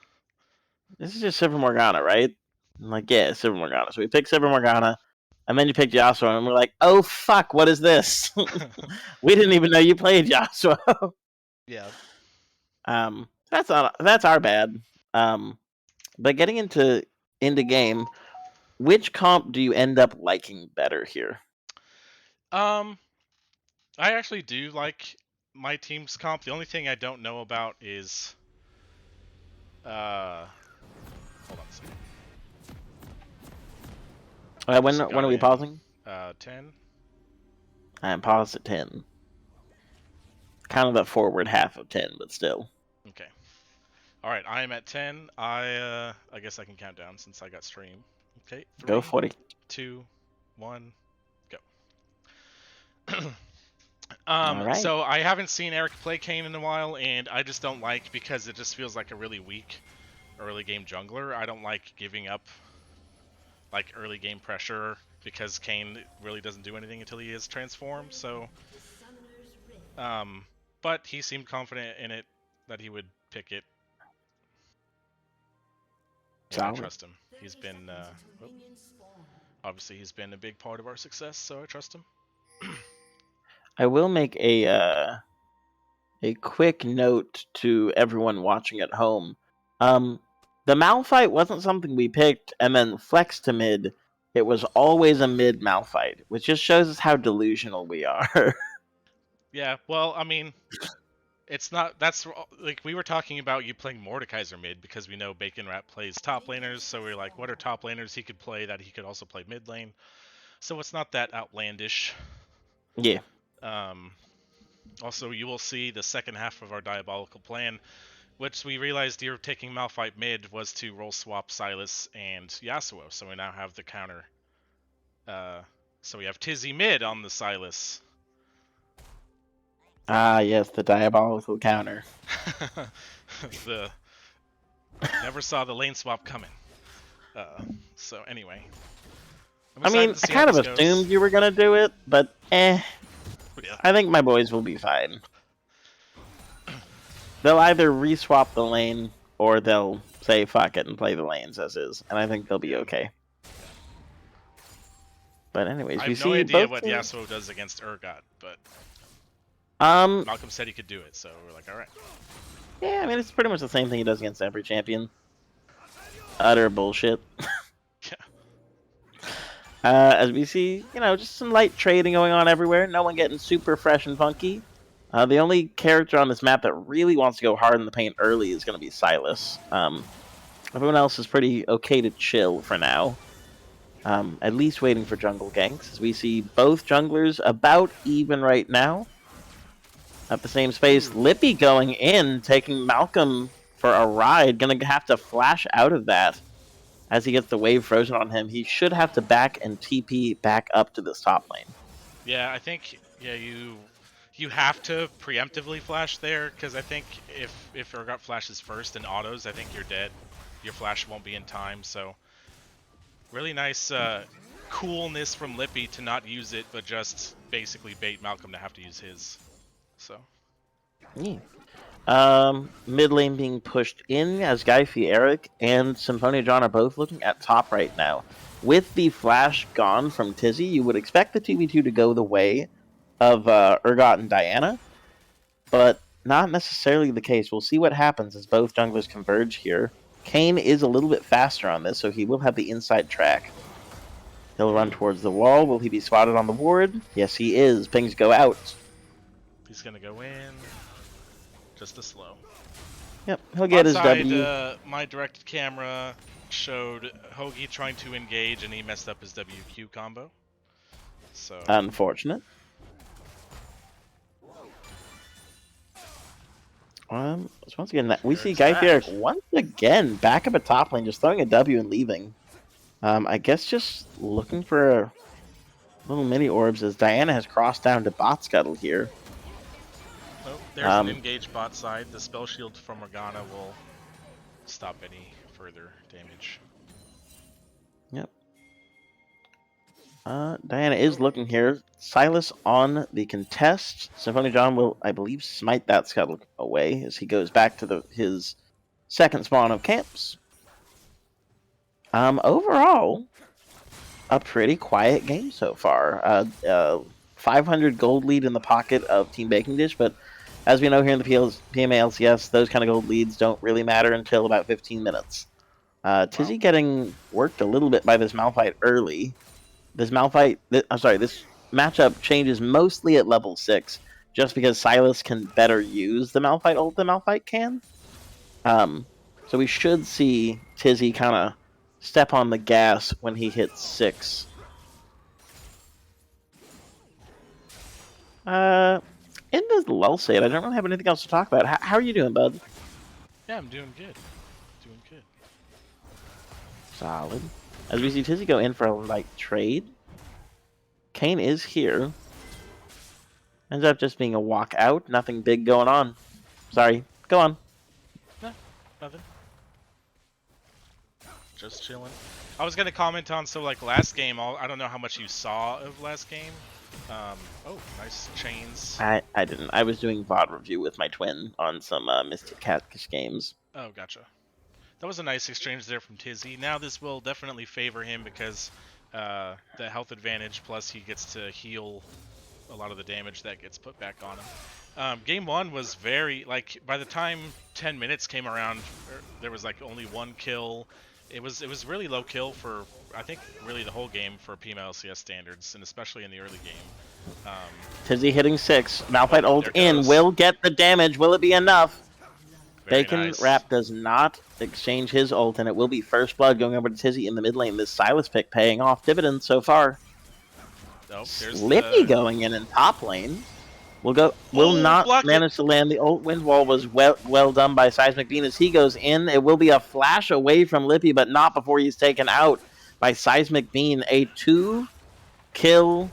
C: this is just Silver Morgana, right? I'm like, yeah, Silver Morgana. So we picked Silver Morgana, and then you picked Yasuo, and we're like, oh fuck, what is this? We didn't even know you played Yasuo.
A: yeah.
C: That's our bad. Um, but getting into game, which comp do you end up liking better here?
A: Um, I actually do like my team's comp. The only thing I don't know about is uh hold on a second. I
C: When
A: just
C: when
A: got
C: are we
A: in
C: pausing?
A: 10.
C: I'm paused at 10. Kind of the forward half of 10, but still.
A: Okay. All right, I am at 10. I guess I can count down since I got stream. Okay,
C: Go
A: 3,
C: 40.
A: 2, 1, go.
C: All right.
A: So I haven't seen Eric play Kane in a while, and I just don't like because it just feels like a really weak early game jungler. I don't like giving up like early game pressure because Kane really doesn't do anything until he is transformed. So, um, but he seemed confident in it that he would pick it, and I
C: Solid.
A: trust him. He's been obviously he's been a big part of our success, so I trust him.
C: I will make a quick note to everyone watching at home. The Malphite wasn't something we picked and then flexed to mid. It was always a mid Malphite, which just shows us how delusional we are.
A: Yeah, well, I mean, it's not. That's like we were talking about you playing Mordekaiser mid because we know Bacon Rat plays top laners, so we are like, what are top laners he could play that he could also play mid lane? So it's not that outlandish.
C: Yeah.
A: Um, Also, you will see the second half of our diabolical plan, which we realized you're taking Malphite mid was to roll swap Silas and Yasuo. So we now have the counter. So we have Tizzy mid on the Silas.
C: Ah, yes, the diabolical counter.
A: The never saw the lane swap coming. So anyway, I'm
C: I
A: excited
C: mean,
A: to
C: I
A: see how
C: kind of
A: this goes.
C: assumed you were gonna do it, but
A: Yeah.
C: I think my boys will be fine. they'll either reswap the lane or they'll say fuck it and play the lanes as is, and I think they'll be
A: Yeah.
C: okay. But anyways,
A: I
C: we
A: have no
C: see
A: idea
C: both
A: what
C: teams.
A: Yasuo does against Urgot, but
C: Um,
A: Malcolm said he could do it, so we're like, all right.
C: yeah, I mean it's pretty much the same thing he does against every champion. Utter bullshit. As we see, just some light trading going on everywhere. No one getting super fresh and funky. The only character on this map that really wants to go hard in the paint early is going to be Silas. Everyone else is pretty okay to chill for now. At least waiting for jungle ganks. As we see both junglers about even right now. At the same space,
A: Ooh.
C: Lippy going in, taking Malcolm for a ride. Going to have to flash out of that as he gets the wave frozen on him. He should have to back and TP back up to this top lane.
A: Yeah, I think you have to preemptively flash there because I think if Urgot flashes first and autos, I think you're dead. Your flash won't be in time. So really nice coolness from Lippy to not use it, but just basically bait Malcolm to have to use his. So.
C: Yeah. Mid lane being pushed in as Guy Eric and Symphonia John are both looking at top right now. With the flash gone from Tizzy, you would expect the 2v2 to go the way of Urgot and Diana, but not necessarily the case. We'll see what happens as both junglers converge here. Kane is a little bit faster on this, so he will have the inside track. He'll run towards the wall. Will he be spotted on the ward? Yes, he is. Pings go out.
A: He's gonna go in. Just a slow.
C: Yep, he'll get
A: Bot
C: his
A: side,
C: W.
A: my directed camera showed Hoagie trying to engage and he messed up his WQ combo. So
C: Unfortunate. So once again, we see Guy Eric once again back up at top lane, just throwing a W and leaving. I guess just looking for little mini orbs as Diana has crossed down to bot scuttle here.
A: oh, there's an engaged bot side. The spell shield from Morgana will stop any further damage.
C: Yep. Diana is looking here. Silas on the contest. Symphonia John will, I believe, smite that scuttle away as he goes back to his second spawn of camps. Overall, a pretty quiet game so far. 500 gold lead in the pocket of Team Baking Dish, but as we know here in the PMA LCS, those kind of gold leads don't really matter until about 15 minutes. Tizzy getting worked a little bit by this Malphite early. This matchup changes mostly at level 6, just because Silas can better use the Malphite ult than Malphite can. So we should see Tizzy kind of step on the gas when he hits 6. In the lull state, I don't really have anything else to talk about. How are you doing, bud?
A: Yeah, I'm doing good. Doing good.
C: Solid. As we see Tizzy go in for a light trade. Kane is here. Ends up just being a walk out. Nothing big going on. Sorry. Go on.
A: No, nothing. Just chilling. I was gonna comment on like last game. I don't know how much you saw of last game. Oh, nice chains.
C: I didn't. I was doing VOD review with my twin on some Mystic Catfish games.
A: Oh, gotcha. That was a nice exchange there from Tizzy. Now this will definitely favor him because the health advantage, plus he gets to heal a lot of the damage that gets put back on him. Game 1 was very, by the time 10 minutes came around, there was only one kill. It was really low kill for, I think, really the whole game for PMLCS standards, and especially in the early game.
C: Tizzy hitting 6. Malphite ult in. Will get the damage. Will it be enough? Bacon Wrap does not exchange his ult, and it will be first blood going over to Tizzy in the mid lane. This Silas pick paying off dividends so far.
A: Oh,
C: Slippy going in top lane. Will not manage to land. The ult wind wall was well done by Seismic Bean as he goes in. It will be a flash away from Lippy, but not before he's taken out by Seismic Bean. A 2-kill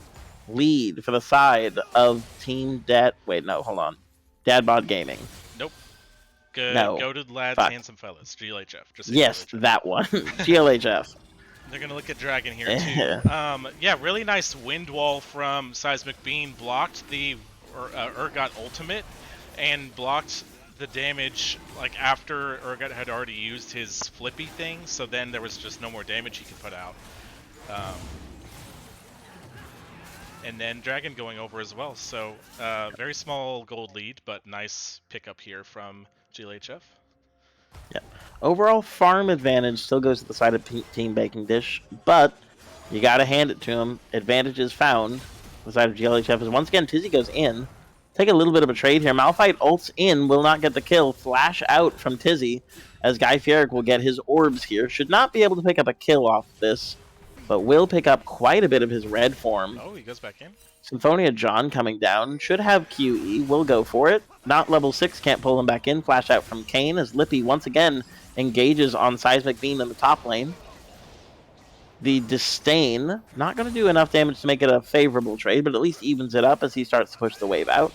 C: lead for the side of Team Dad. Wait, no, hold on. Dadbod Gaming.
A: Nope.
C: No.
A: Goated lads, handsome fellas. GLHF.
C: Yes, GLHF. That one. GLHF.
A: They're gonna look at Dragon here too. Yeah, really nice wind wall from Seismic Bean. Blocked the Urgot ultimate and blocked the damage like after Urgot had already used his flippy thing, so then there was just no more damage he could put out. And then Dragon going over as well, so very small gold lead, but nice pickup here from GLHF.
C: Yeah. Overall farm advantage still goes to the side of Team Baking Dish, but you got to hand it to him. Advantage is found. The side of GLHF is once again Tizzy goes in. Take a little bit of a trade here. Malphite ults in, will not get the kill. Flash out from Tizzy as Guy Fieric will get his orbs here. Should not be able to pick up a kill off this, but will pick up quite a bit of his red form.
A: Oh, he goes back in.
C: Symphonia John coming down. Should have QE. Will go for it. Not level 6. Can't pull him back in. Flash out from Kane as Lippy once again engages on Seismic Beam in the top lane. The Disdain, not going to do enough damage to make it a favorable trade, but at least evens it up as he starts to push the wave out.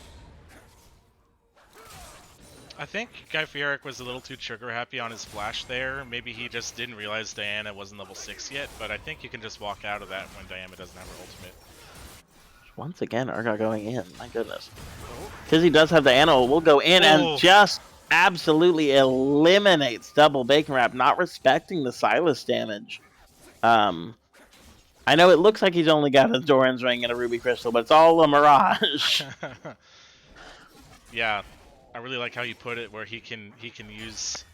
A: I think Guy Fieric was a little too trigger happy on his flash there. Maybe he just didn't realize Diana wasn't level 6 yet, but I think you can just walk out of that when Diana doesn't have her ultimate.
C: Once again, Urgot going in. My goodness. Tizzy does have the animal. Will go in and just absolutely eliminates double Bacon Wrap, not respecting the Silas damage. I know it looks like he's only got a Doran's Ring and a Ruby Crystal, but it's all a mirage.
A: Yeah, I really like how you put it, where he can use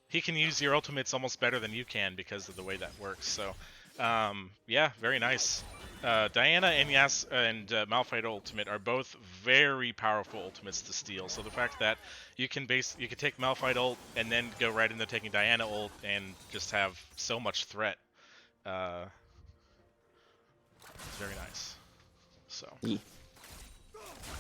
A: he can use your ultimates almost better than you can because of the way that works. So, yeah, very nice. Diana and Malphite ultimate are both very powerful ultimates to steal. So the fact that you can take Malphite ult and then go right into taking Diana ult and just have so much threat, it's very nice. So.
C: Yeah.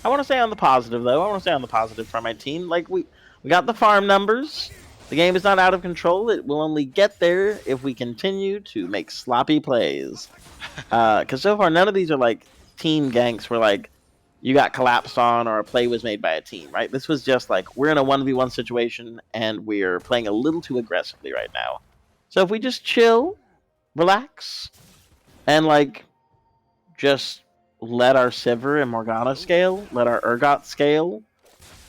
C: I want to stay on the positive though. I want to stay on the positive for my team. Like we got the farm numbers. The game is not out of control. It will only get there if we continue to make sloppy plays. Because so far, none of these are like team ganks where like you got collapsed on or a play was made by a team, right? This was just like we're in a 1v1 situation and we're playing a little too aggressively right now. So if we just chill, relax, and like just let our Sivir and Morgana scale, let our Urgot scale,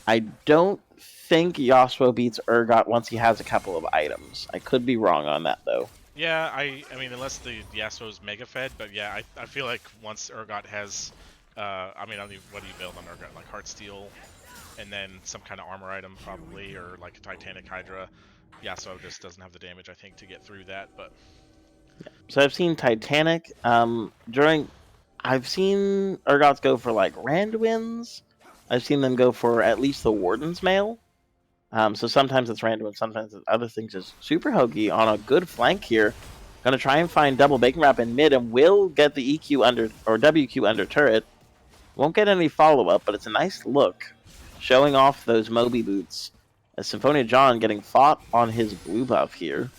C: I don't think Yasuo beats Urgot once he has a couple of items. I could be wrong on that though.
A: Yeah, I mean, unless the Yasuo's mega fed, but yeah, I feel like once Urgot has, I mean, what do you build on Urgot? Like Heartsteel, and then some kind of armor item probably, or like a Titanic Hydra. Yasuo just doesn't have the damage, I think, to get through that, but...
C: Yeah. So I've seen Titanic, I've seen Urgots go for like Randuin's. I've seen them go for at least the Warden's Mail. So sometimes it's Randuin, sometimes it's other things. Is Super Hoagie on a good flank here. Gonna try and find double Bacon Wrap in mid and will get the EQ under, or WQ under turret. Won't get any follow-up, but it's a nice look. Showing off those Moby boots. As Symphonia John getting fought on his blue buff here.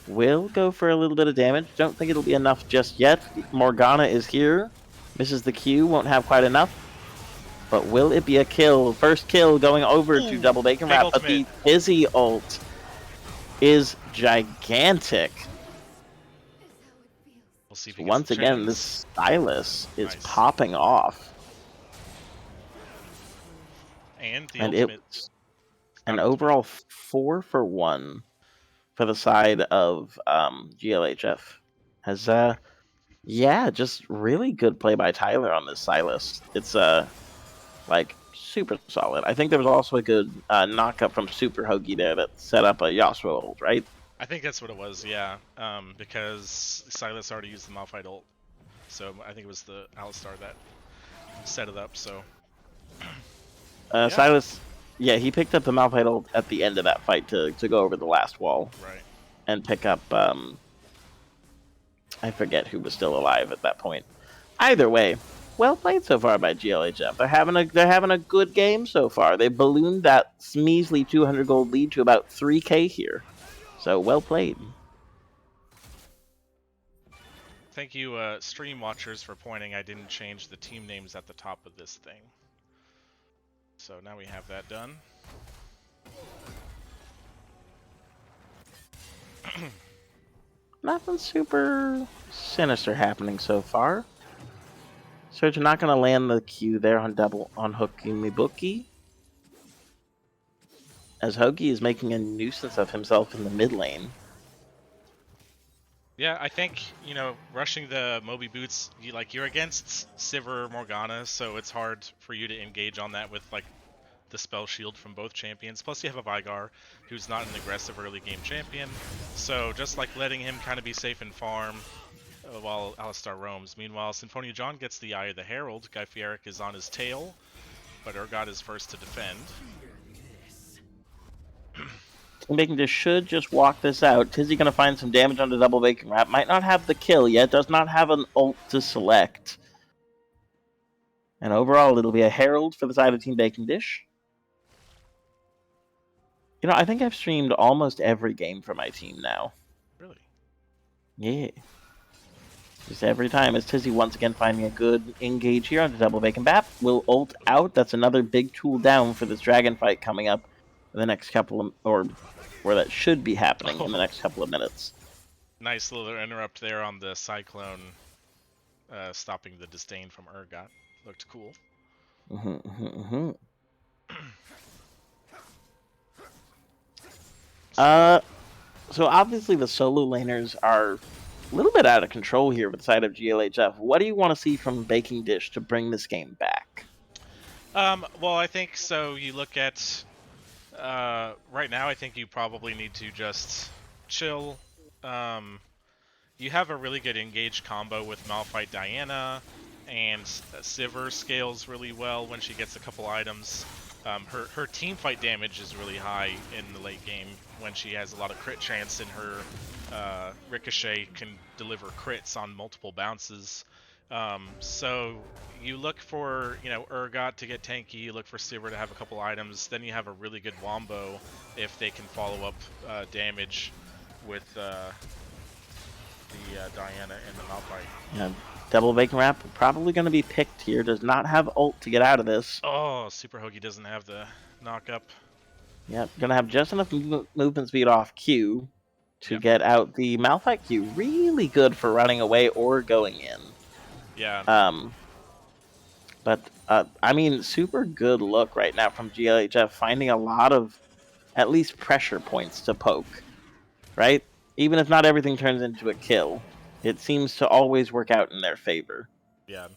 C: Will go for a little bit of damage. Don't think it'll be enough just yet. Morgana is here. Misses the Q, won't have quite enough. But will it be a kill? First kill going over to double Bacon Wrap. But the Tizzy ult is gigantic.
A: We'll see if he
C: Once again, this Silas is popping off.
A: And the ultimate.
C: It's an overall 4 for 1 for the side of GLHF. Has yeah, just really good play by Tyler on this Silas. It's like super solid. I think there was also a good knockup from Super Hoagie there that set up a Yasuo ult, right?
A: I think that's what it was, yeah. Because Silas already used the Malphite ult, so I think it was the Alistar that set it up. So
C: yeah. Silas, yeah, he picked up the Malphite ult at the end of that fight to go over the last wall,
A: right,
C: and pick up. I forget who was still alive at that point. Either way, well played so far by GLHF. They're having a good game so far. They ballooned that measly 200 gold lead to about 3K here. So well played.
A: Thank you, stream watchers, for pointing I didn't change the team names at the top of this thing. So now we have that done.
C: Nothing super sinister happening so far. Surge not going to land the Q there on double on Hooky Me Bookie. as Hoagie is making a nuisance of himself in the mid lane.
A: Yeah, I think, rushing the Moby Boots, you're against Sivir Morgana, so it's hard for you to engage on that with like the spell shield from both champions. Plus you have a Vigar who's not an aggressive early game champion. So just like letting him kind of be safe and farm while Alistar roams. Meanwhile, Symphonia John gets the Eye of the Herald. Guy Fieric is on his tail, but Urgot is first to defend.
C: Bacon Dish should just walk this out. Tizzy going to find some damage on the double Bacon Wrap. Might not have the kill yet. Does not have an ult to select. And overall, it'll be a Herald for the side of Team Bacon Dish. I think I've streamed almost every game for my team now.
A: Really?
C: Yeah. Just every time, as Tizzy once again finding a good engage here on the double Bacon Bap. Will ult out. That's another big tool down for this dragon fight coming up in the next couple of... or where that should be happening in the next couple of minutes.
A: Nice little interrupt there on the Cyclone, stopping the disdain from Urgot. Looked cool.
C: So obviously the solo laners are a little bit out of control here with the side of GLHF. What do you want to see from Baking Dish to bring this game back?
A: Well, I think so. You look at right now, I think you probably need to just chill. You have a really good engaged combo with Malphite Diana, and Sivir scales really well when she gets a couple items. Her team fight damage is really high in the late game when she has a lot of crit chance, and her Ricochet can deliver crits on multiple bounces. So you look for, Urgot to get tanky, you look for Sivir to have a couple items, then you have a really good Wombo if they can follow up damage with the Diana and the Malphite.
C: Yeah, double Bacon Wrap probably going to be picked here. Does not have ult to get out of this.
A: Oh, Super Hoagie doesn't have the knock-up.
C: Yep, going to have just enough movement speed off Q to get out the Malphite Q. Really good for running away or going in.
A: Yeah.
C: But, I mean, super good look right now from GLHF, finding a lot of, at least, pressure points to poke, right? Even if not everything turns into a kill, it seems to always work out in their favor.
A: Yeah.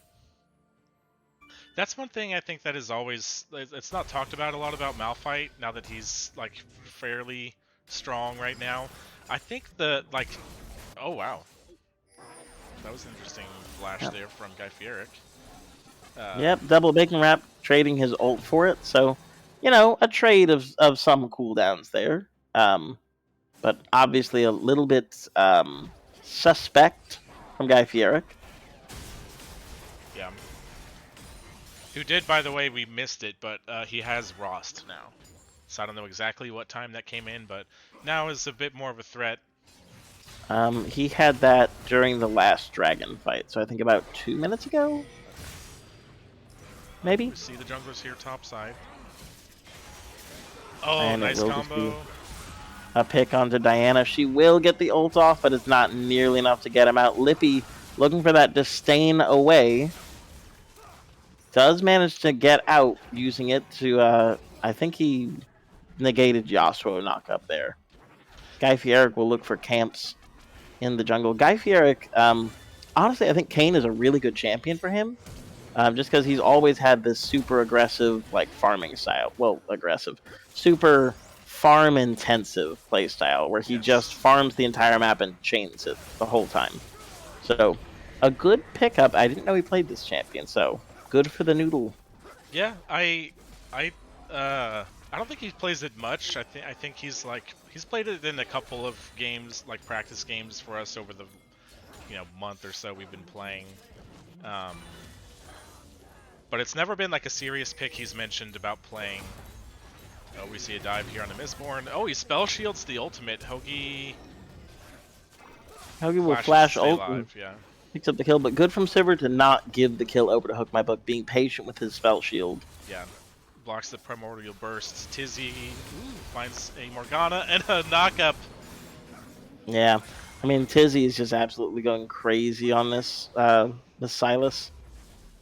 A: That's one thing I think that is always... It's not talked about a lot about Malphite, now that he's, fairly strong right now. I think oh, wow. That was an interesting flash there from Guy Fieric.
C: Yep, double Bacon Wrap trading his ult for it, so, a trade of some cooldowns there. But obviously a little bit suspect from Guy Fieric.
A: Yeah. Who did, by the way, we missed it, but he has Rost now. So I don't know exactly what time that came in, but now is a bit more of a threat.
C: He had that during the last dragon fight, so I think about 2 minutes ago? Maybe?
A: We see the junglers here topside. Oh,
C: and
A: nice combo.
C: A pick onto Diana. She will get the ult off, but it's not nearly enough to get him out. Lippy looking for that disdain away. Does manage to get out using it to, I think he negated Yasuo knock up there. Guy Fieric will look for camps in the jungle. Guy Fieric, honestly, I think Kayn is a really good champion for him. Just because he's always had this super aggressive, farming style. Well, aggressive. Super farm-intensive playstyle, where he just farms the entire map and chains it the whole time. So, a good pickup. I didn't know he played this champion, so good for the noodle.
A: Yeah, I don't think he plays it much. I think he's played it in a couple of games, practice games for us over the month or so we've been playing. But it's never been a serious pick he's mentioned about playing. Oh, we see a dive here on the Mistborn. Oh, he spell shields the ultimate. Hoagie
C: will flash ult.
A: Yeah.
C: Picks up the kill, but good from Sivir to not give the kill over to Hook My Book, being patient with his spell shield.
A: Yeah. Blocks the primordial burst. Tizzy finds a Morgana and a knockup.
C: Yeah. I mean, Tizzy is just absolutely going crazy on this, Silas.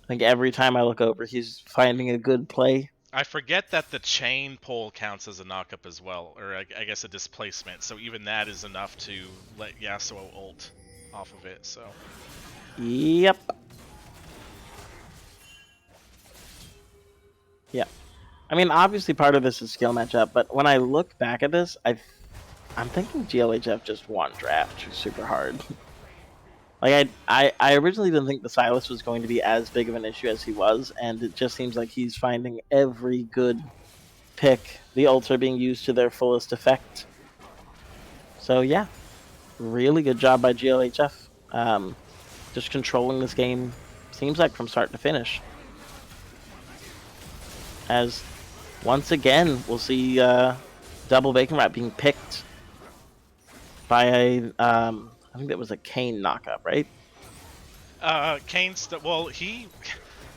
C: I think every time I look over, he's finding a good play.
A: I forget that the chain pull counts as a knockup as well, or I guess a displacement. So even that is enough to let Yasuo ult off of it. So
C: Yep. Yep. I mean, obviously part of this is skill matchup, but when I look back at this, I'm thinking GLHF just won draft super hard. Like I originally didn't think the Silas was going to be as big of an issue as he was, and it just seems like he's finding every good pick. The ults are being used to their fullest effect. So yeah, really good job by GLHF. Just controlling this game seems like from start to finish. As once again we'll see double bacon wrap being picked by a I think that was a Kane knockup, right?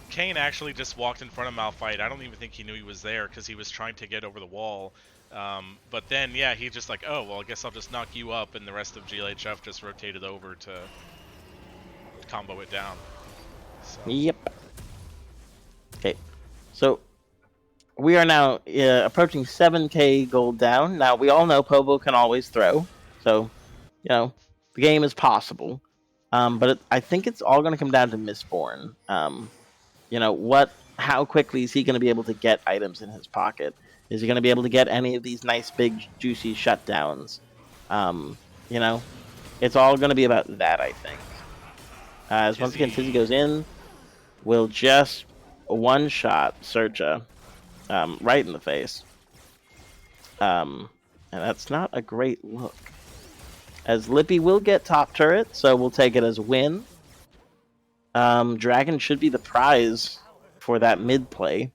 A: Kane actually just walked in front of Malphite. I don't even think he knew he was there because he was trying to get over the wall. But then, yeah, he just like, oh, well, I guess I'll just knock you up, and the rest of GLHF just rotated over to combo it down. So.
C: Yep. Okay, so we are now approaching 7k gold down. Now, we all know Povo can always throw, so, the game is possible. But I think it's all going to come down to Mistborn. How quickly is he going to be able to get items in his pocket? Is he going to be able to get any of these nice, big, juicy shutdowns? Um, you know, it's all going to be about that, I think. As once again, Tizzy goes in, will just one-shot Searcha right in the face. And that's not a great look. As Lippy will get top turret, so we'll take it as a win. Dragon should be the prize for that mid play.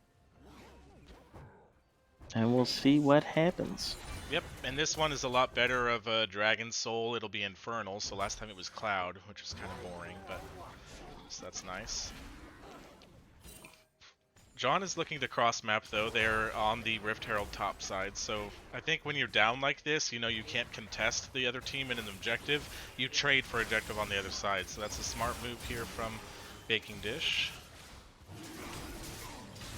C: And we'll see what happens.
A: Yep, and this one is a lot better of a Dragon Soul. It'll be Infernal, so last time it was Cloud, which was kind of boring, but so that's nice. John is looking to cross map though. They're on the Rift Herald top side, so I think when you're down like this, you can't contest the other team in an objective. You trade for objective on the other side, so that's a smart move here from Baking Dish.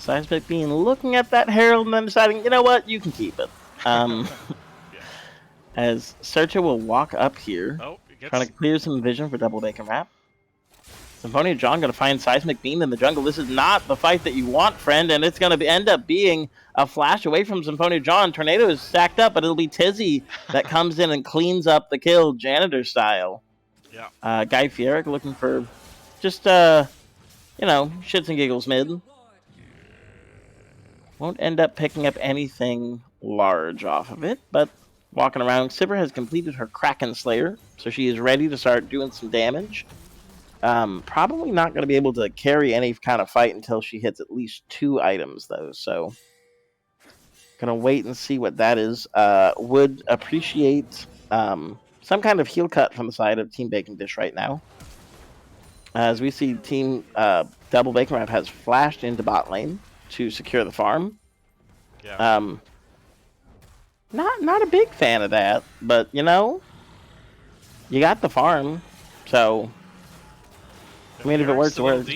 C: Seismic Bean looking at that Herald and then deciding, you know what, you can keep it. Yeah. As Searcher will walk up here, trying to clear some vision for double bacon wrap. Symphonia John going to find Seismic Beam in the jungle. This is not the fight that you want, friend, and it's going to end up being a flash away from Symphonia John. Tornado is stacked up, but it'll be Tizzy that comes in and cleans up the kill, janitor style.
A: Yeah.
C: Guy Fieric looking for just, shits and giggles mid. Won't end up picking up anything large off of it, but walking around. Sivir has completed her Kraken Slayer, so she is ready to start doing some damage. Probably not going to be able to carry any kind of fight until she hits at least 2 items, though. So, gonna wait and see what that is. Would appreciate some kind of heal cut from the side of Team Bacon Dish right now. As we see Team Double Bacon Wrap has flashed into bot lane to secure the farm.
A: Yeah.
C: Not a big fan of that, but you got the farm, so. I mean, if it works, it works.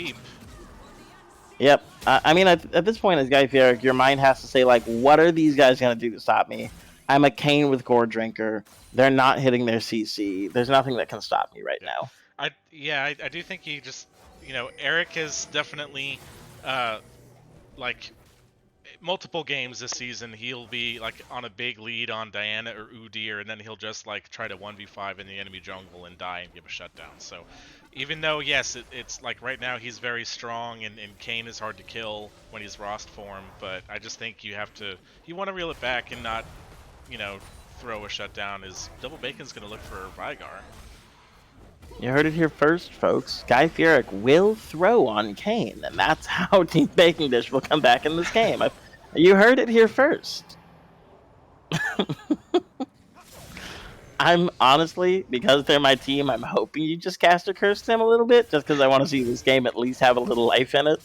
C: Yep. I mean, at this point, as Guy Fieric, your mind has to say, like, what are these guys going to do to stop me? I'm a Kane with Gore Drinker. They're not hitting their CC. There's nothing that can stop me right now.
A: I do think he just, Eric is definitely, multiple games this season, he'll be like on a big lead on Diana or Udyr, and then he'll just like try to 1v5 in the enemy jungle and die and give a shutdown. So even though, yes, it's like right now he's very strong and Kane is hard to kill when he's Rost form, but I just think you want to reel it back and not, throw a shutdown. Is Double Bacon's going to look for Rygar.
C: You heard it here first, folks. Guy Fieric will throw on Kane, and that's how Team Baking Dish will come back in this game. You heard it here first. I'm honestly, because they're my team, I'm hoping you just cast a curse them a little bit, just because I want to see this game at least have a little life in it.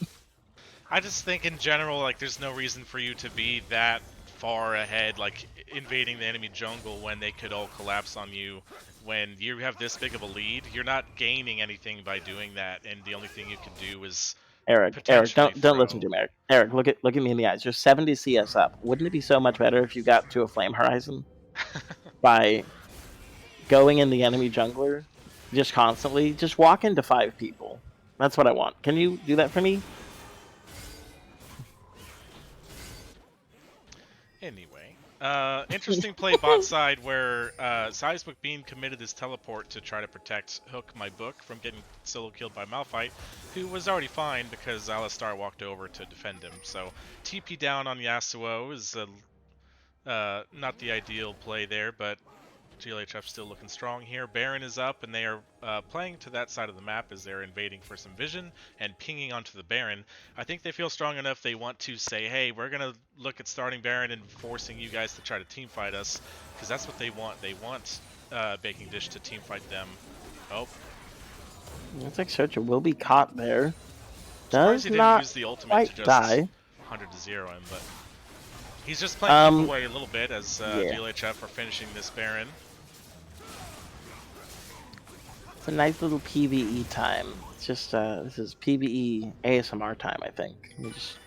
A: I just think in general, like, there's no reason for you to be that far ahead, like invading the enemy jungle when they could all collapse on you. When you have this big of a lead, you're not gaining anything by doing that, and the only thing you can do is
C: Eric,
A: potentially
C: don't listen
A: throw.
C: to him, Eric. Eric, look at me in the eyes. You're 70 CS up. Wouldn't it be so much better if you got to a Flame Horizon by going in the enemy jungler just constantly? Just walk into 5 people. That's what I want. Can you do that for me?
A: Anyway, interesting play bot side where Seismic Beam committed his teleport to try to protect Hook My Book from getting solo killed by Malphite, who was already fine because Alistar walked over to defend him. So TP down on Yasuo is not the ideal play there, but GLHF still looking strong here. Baron is up, and they are playing to that side of the map as they're invading for some vision and pinging onto the Baron. I think they feel strong enough they want to say, hey, we're going to look at starting Baron and forcing you guys to try to teamfight us, because that's what they want. They want Baking Dish to teamfight them. Oh,
C: Looks like Searcher will be caught there.
A: surprised
C: Does
A: he didn't
C: not
A: use the ultimate to
C: quite
A: just
C: die.
A: 100 to 0 him, but he's just playing keep
C: Um,
A: away a little bit as
C: yeah.
A: GLHF are finishing this Baron.
C: It's a nice little PVE time. It's just, this is PVE ASMR time, I think. You just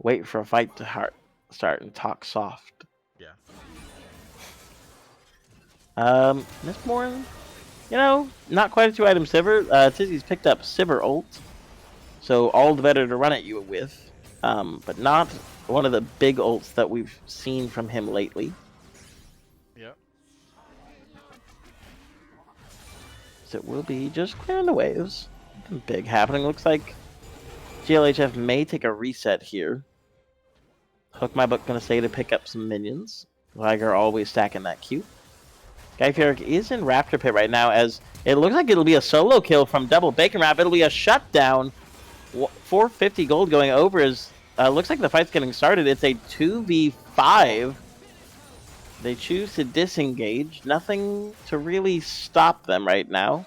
C: wait for a fight to start and talk soft.
A: Yeah.
C: Mistborn, not quite a 2-item Sivir. Tizzy's picked up Sivir ult, so all the better to run at you with. But not one of the big ults that we've seen from him lately.
A: Yep.
C: So it will be just clearing the waves. Nothing big happening. Looks like GLHF may take a reset here. Hook My Book gonna stay to pick up some minions. Liger always stacking that Q. Guy Fieric is in Raptor Pit right now, as it looks like it'll be a solo kill from Double Bacon Wrap. It'll be a shutdown. 450 gold going over as looks like the fight's getting started. It's a 2v5. They choose to disengage. Nothing to really stop them right now.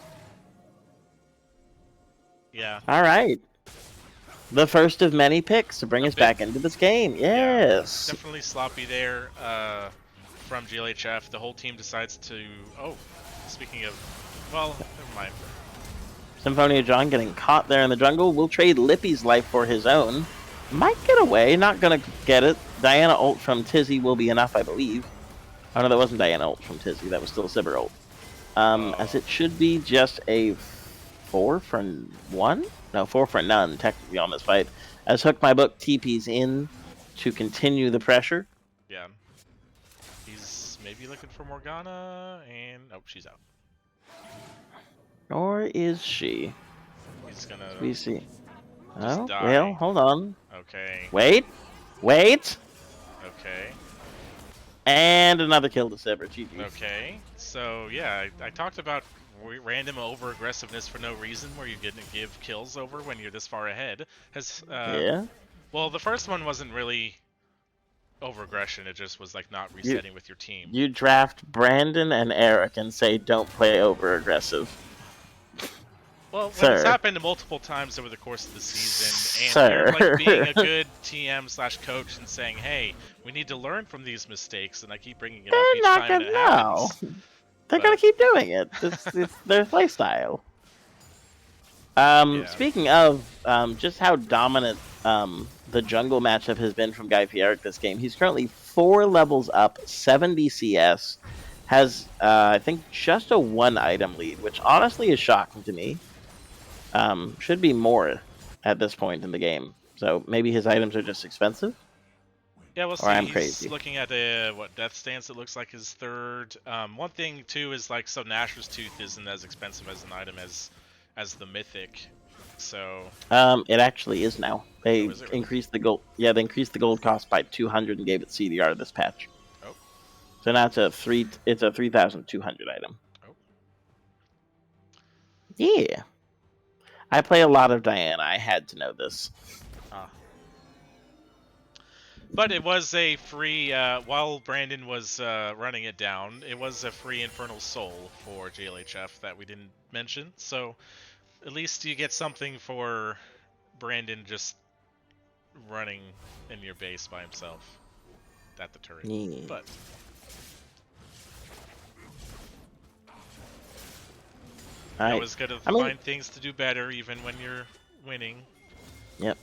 A: Yeah.
C: All right. The first of many picks to bring us back into this game. Yes.
A: Yeah, definitely sloppy there from GLHF. The whole team decides to... Oh, speaking of... Well, never mind.
C: Symphonia John getting caught there in the jungle. Will trade Lippy's life for his own. Might get away. Not going to get it. Diana ult from Tizzy will be enough, I believe. Oh, no, that wasn't Diana ult from Tizzy. That was still Sivir ult. As it should be just a 4 for 1? No, 4 for none, technically, on this fight. As Hook My Book TP's in to continue the pressure.
A: Yeah. He's maybe looking for Morgana, and... Oh, she's out.
C: Or is she?
A: He's gonna...
C: We see.
A: Just
C: Oh,
A: die.
C: well, hold on.
A: Okay.
C: Wait.
A: Okay.
C: And another kill to Sivir. GG.
A: Okay. So, yeah, I talked about random over-aggressiveness for no reason, where you're going to give kills over when you're this far ahead.
C: Yeah.
A: Well, the first one wasn't really over-aggression, it just was like not resetting with your team.
C: You draft Brandon and Eric and say don't play over-aggressive.
A: Well, when it's happened multiple times over the course of the season, and you're like being a good TM/coach and saying, hey, we need to learn from these mistakes, and I keep bringing it up each time it happens.
C: They're going to keep doing it. It's their playstyle.
A: Yeah.
C: Speaking of just how dominant the jungle matchup has been from Guy Fieric this game, he's currently 4 levels up, 70 CS, has, I think, just a 1-item lead, which honestly is shocking to me. Should be more at this point in the game. So maybe his items are just expensive?
A: Yeah, we'll see.
C: Or I'm
A: He's
C: crazy.
A: looking at what Death Stance it looks like his 3rd. One thing too is like so Nashor's Tooth isn't as expensive as an item as the Mythic. So
C: it actually is now. They
A: is it really?
C: increased the gold. Yeah, they increased the gold cost by 200 and gave it CDR this patch.
A: Oh.
C: So now it's a 3,200 item.
A: Oh.
C: Yeah. I play a lot of Diana. I had to know this.
A: But it was a free, while Brandon was running it down, it was a free Infernal Soul for GLHF that we didn't mention. So at least you get something for Brandon just running in your base by himself at the turret.
C: Yeah.
A: But I was going to find things to do better even when you're winning.
C: Yep.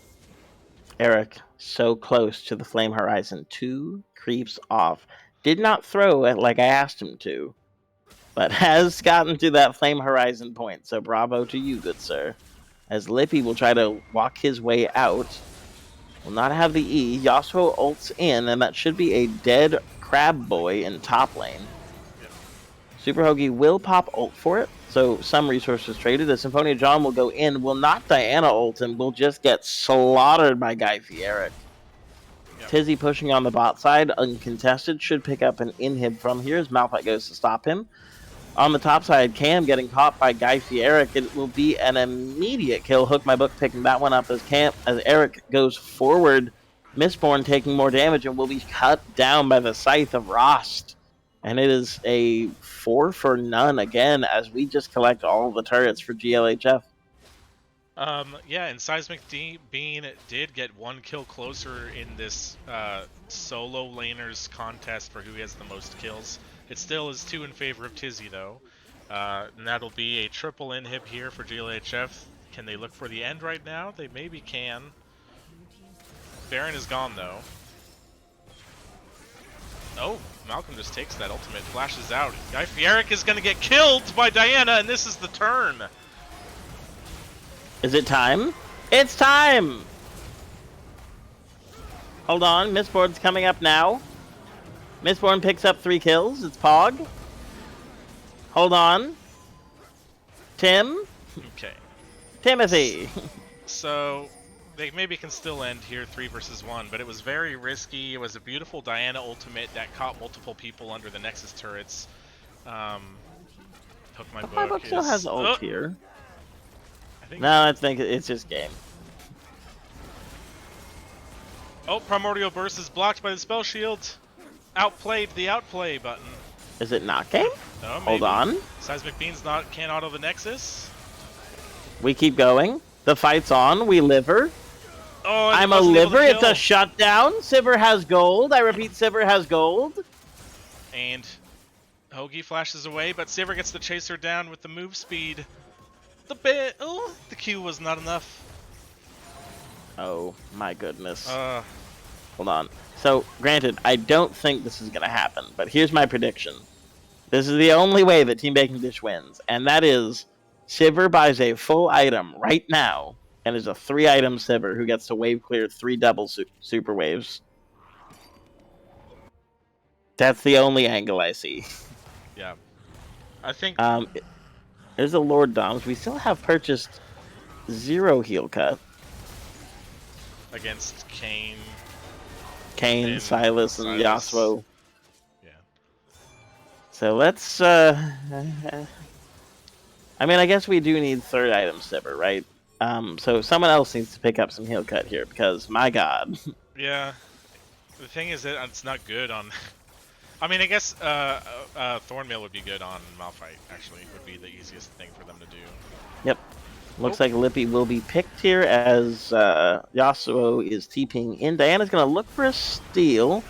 C: Eric, so close to the flame horizon. 2 creeps off. Did not throw it like I asked him to, but has gotten to that flame horizon point. So bravo to you, good sir. As Lippy will try to walk his way out. Will not have the E. Yasuo ults in, and that should be a dead Crab Boy in top lane.
A: Yep.
C: Super Hoagie will pop ult for it, so some resources traded. The Symphonia John will go in, will not Diana ult, and will just get slaughtered by Guy Fieric.
A: Yep.
C: Tizzy pushing on the bot side, uncontested, should pick up an inhib from here as Malphite goes to stop him. On the top side, Cam getting caught by Guy Fieric. It will be an immediate kill. Hook my book picking that one up as Eric goes forward. Mistborn taking more damage and will be cut down by the Scythe of Rost. And it is a 4 for none again as we just collect all the turrets for GLHF.
A: Yeah, and Bean did get one kill closer in this solo laners contest for who has the most kills. It still is 2 in favor of Tizzy, though. And that'll be a triple inhib here for GLHF. Can they look for the end right now? They maybe can. Baron is gone, though. Oh, Malcolm just takes that ultimate, flashes out. Guy Fieric is going to get killed by Diana, and this is the turn.
C: Is it time? It's time! Hold on, Mistborn's coming up now. Mistborn picks up 3 kills. It's Pog. Hold on. Tim.
A: Okay.
C: Timothy.
A: So, they maybe can still end here 3 versus 1, but it was very risky. It was a beautiful Diana ultimate that caught multiple people under the Nexus turrets. Hook my
C: My book still has ult here. No, I think it's just game.
A: Oh, Primordial Burst is blocked by the spell shield. Outplayed the outplay button.
C: Is it not game?
A: Oh, maybe.
C: Hold on.
A: Seismic Beans can't auto the Nexus.
C: We keep going. The fight's on. We liver.
A: Oh,
C: I'm a liver. It's a shutdown. Sivir has gold. I repeat, Sivir has gold.
A: And Hoagie flashes away, but Sivir gets the chaser down with the move speed. The Q was not enough.
C: Oh my goodness. Hold on. So, granted, I don't think this is going to happen, but here's my prediction. This is the only way that Team Baking Dish wins, and that is Sivir buys a full item right now, and is a 3-item Sivir who gets to wave clear 3 double super waves. That's the only angle I see.
A: Yeah. I think...
C: There's a Lord Doms. We still have purchased 0 heal cut.
A: Against Kayn,
C: Silas, and Yasuo.
A: Yeah.
C: So let's, I mean, I guess we do need 3rd item Sivir, right? So someone else needs to pick up some heal cut here, because, my god.
A: Yeah. The thing is that it's not good on... I mean, I guess Thornmail would be good on Malphite, actually. Would be the easiest thing for them to do.
C: Yep. Looks like Lippy will be picked here as Yasuo is TPing in. Diana's going to look for a steal,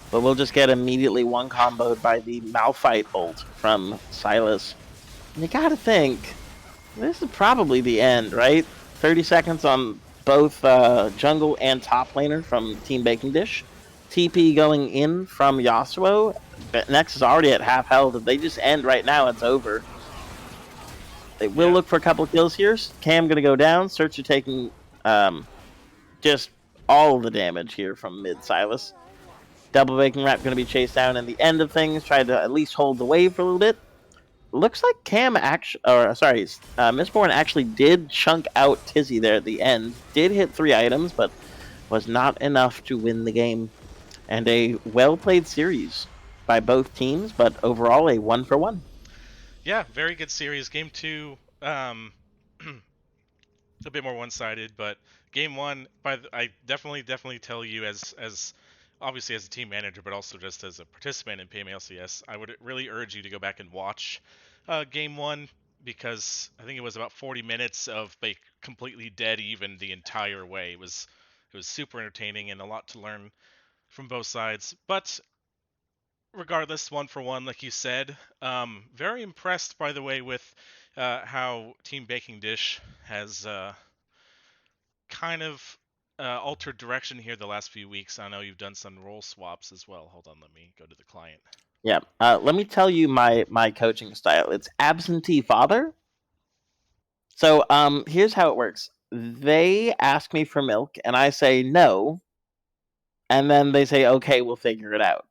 C: but we'll just get immediately one comboed by the Malphite ult from Silas. And you gotta think, this is probably the end, right? 30 seconds on both jungle and top laner from Team Baking Dish. TP going in from Yasuo. Nex is already at half health. If they just end right now, it's over. They will look for a couple of kills here. Cam gonna go down. Searcher taking just all the damage here from mid Silas. Double Baking Wrap gonna be chased down in the end of things. Tried to at least hold the wave for a little bit. Looks like Mistborn actually did chunk out Tizzy there at the end. Did hit 3 items, but was not enough to win the game. And a well-played series by both teams, but overall a 1-for-1.
A: Yeah, very good series. Game 2, a bit more one-sided, but Game 1, I definitely tell you as obviously as a team manager, but also just as a participant in PMLCS, I would really urge you to go back and watch Game 1, because I think it was about 40 minutes of like completely dead even the entire way. It was super entertaining and a lot to learn from both sides. But regardless, 1-for-1, like you said. Very impressed, by the way, with how Team Baking Dish has kind of altered direction here the last few weeks. I know you've done some role swaps as well. Hold on, let me go to the client.
C: Yeah. Let me tell you my coaching style. It's absentee father. So here's how it works. They ask me for milk, and I say no, and then they say, "Okay, we'll figure it out."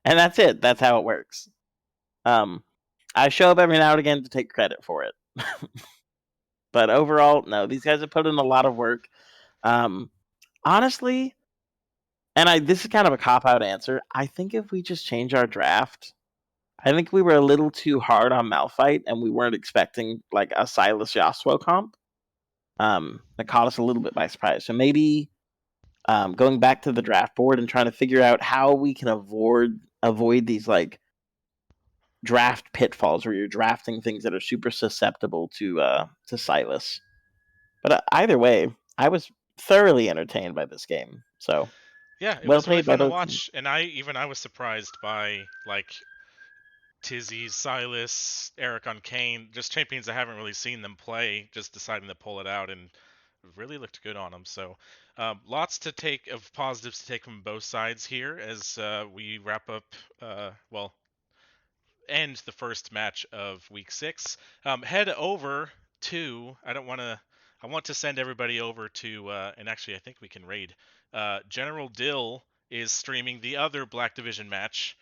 C: And that's it. That's how it works. Um, I show up every now and again to take credit for it, but overall, no. These guys have put in a lot of work. Um, honestly, and this is kind of a cop out answer. I think if we just change our draft, I think we were a little too hard on Malphite, and we weren't expecting like a Silas Yasuo comp. That caught us a little bit by surprise. So maybe going back to the draft board and trying to figure out how we can avoid these like draft pitfalls where you're drafting things that are super susceptible to Silas. But either way, I was thoroughly entertained by this game. So
A: Yeah, it
C: well
A: was really
C: played by
A: fun to
C: both teams.
A: watch, and I was surprised by like Tizzy, Silas, Eric on Kane, just champions I haven't really seen them play, just deciding to pull it out, and it really looked good on them. So lots to take of positives to take from both sides here as we wrap up. Well, end the first match of week 6. Head over to. I don't want to. I want to send everybody over to. And actually, I think we can raid. General Dill is streaming the other Black Division match.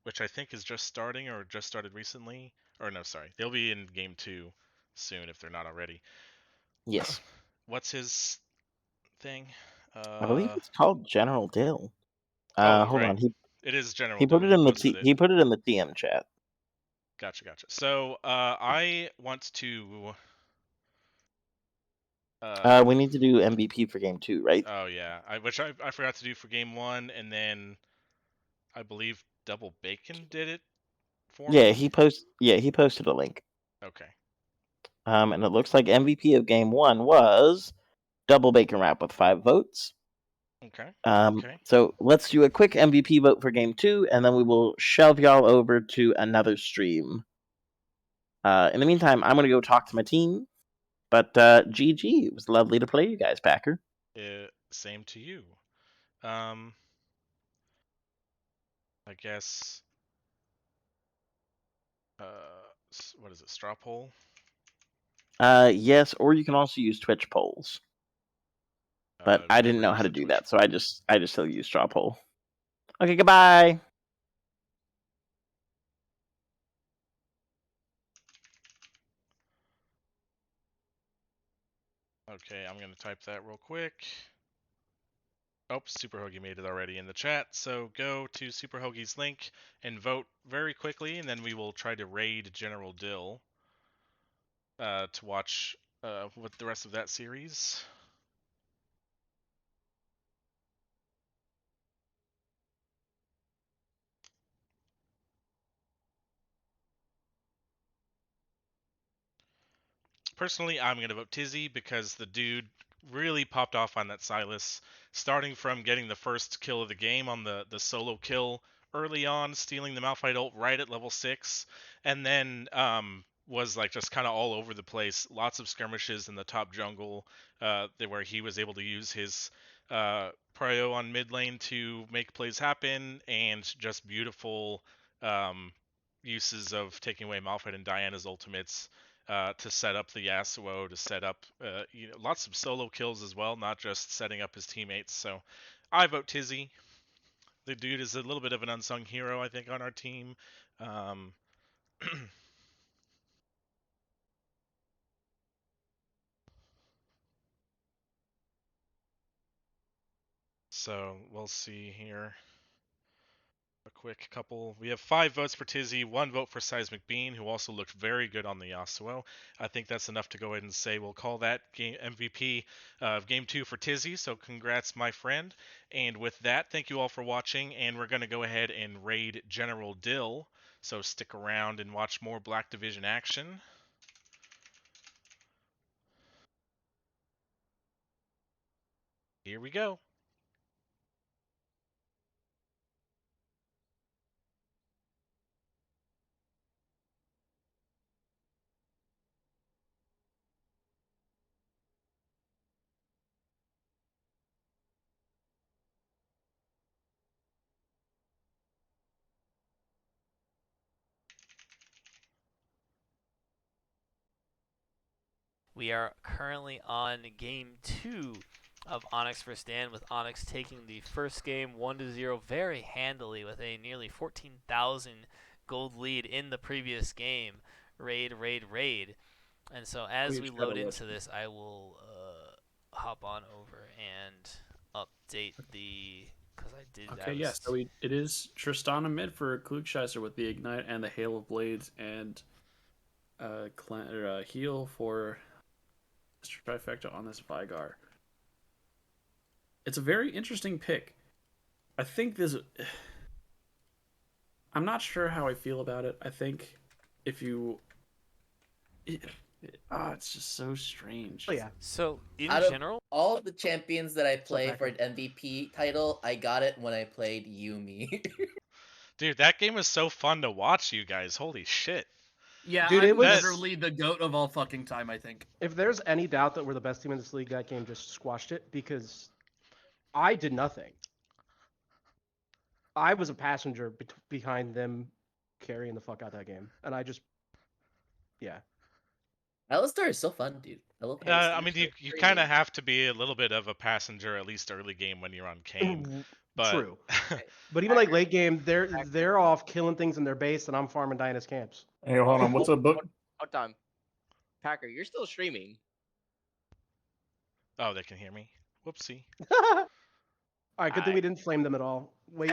A: Which I think is just starting or just started recently. Or no, sorry, they'll be in game 2 soon if they're not already.
C: Yes,
A: What's his thing?
C: I believe
A: Uh
C: it's called General Dill.
A: oh,
C: Hold
A: right.
C: on. He
A: It is General
C: he put
A: Dill.
C: it
A: He
C: in the
A: posted it.
C: he put it in the TM chat.
A: Gotcha, gotcha. So I want to.
C: We need to do MVP for game 2, right?
A: Oh yeah, I forgot to do for game 1, and then I believe Double Bacon did it for
C: Yeah,
A: me.
C: he posted a link.
A: Okay.
C: And it looks like MVP of game 1 was Double Bacon Wrap with 5 votes.
A: Okay.
C: Um,
A: Okay.
C: so let's do a quick MVP vote for game 2, and then we will shove y'all over to another stream. In the meantime, I'm gonna go talk to my team. But GG, it was lovely to play you guys, Packer.
A: Same to you. Um, I guess. What is it? Straw poll.
C: Yes, or you can also use Twitch polls. But I didn't
A: Never
C: know how
A: used
C: to
A: a
C: do
A: Twitch
C: that, so
A: poll.
C: I just still use straw poll. Okay, goodbye.
A: Okay, I'm gonna type that real quick. Oh, Super Hoagie made it already in the chat. So go to Super Hoagie's link and vote very quickly, and then we will try to raid General Dill to watch with the rest of that series. Personally, I'm going to vote Tizzy because the dude really popped off on that Silas, starting from getting the first kill of the game on the solo kill early on, stealing the Malphite ult right at level 6, and then was like just kind of all over the place. Lots of skirmishes in the top jungle where he was able to use his prio on mid lane to make plays happen, and just beautiful uses of taking away Malphite and Diana's ultimates to set up the Yasuo, to set up lots of solo kills as well, not just setting up his teammates. So I vote Tizzy. The dude is a little bit of an unsung hero, I think, on our team. Um, so we'll see here. A quick couple. We have 5 votes for Tizzy, 1 vote for Seismic Bean, who also looked very good on the Yasuo. I think that's enough to go ahead and say we'll call that game MVP of Game 2 for Tizzy. So congrats, my friend. And with that, thank you all for watching. And we're going to go ahead and raid General Dill. So stick around and watch more Black Division action. Here we go.
D: We are currently on game 2 of Onyx vs. Dan, with Onyx taking the first game 1-0 very handily with a nearly 14,000 gold lead in the previous game. Raid, raid, raid. And so as we load into this, I will hop on over and update the, because I did.
E: Okay, yes. So it is Tristana mid for Klugscheißer with the Ignite and the Hail of Blades, and heal for Trifecta on this Vigar. It's a very interesting pick. I think this. I'm not sure how I feel about it. I think if you. It's just so strange.
F: Oh yeah.
D: So in
G: Out of
D: general,
G: all of the champions that I play
F: Packer?
G: for an MVP title, I got it when I played Yumi.
A: Dude, that game was so fun to watch, you guys. Holy shit.
H: Yeah,
F: Dude,
H: I'm
F: it was-
H: literally the GOAT of all fucking time, I think.
F: If there's any doubt that we're the best team in this league, that game just squashed it because I did nothing. I was a passenger behind them carrying the fuck out that game, and I just, yeah.
G: Alistar is so fun, dude. I love
A: I
G: Alistar.
A: mean, you kind of have to be a little bit of a passenger, at least early game when you're on Kane. But...
F: True. But even like late game, they're off killing things in their base, and I'm farming Dynas camps.
E: Hey, hold on. What's up, book?
I: Hold on. Packer, you're still streaming.
A: Oh, they can hear me. Whoopsie.
F: All right, good thing we didn't flame them at all. Wait,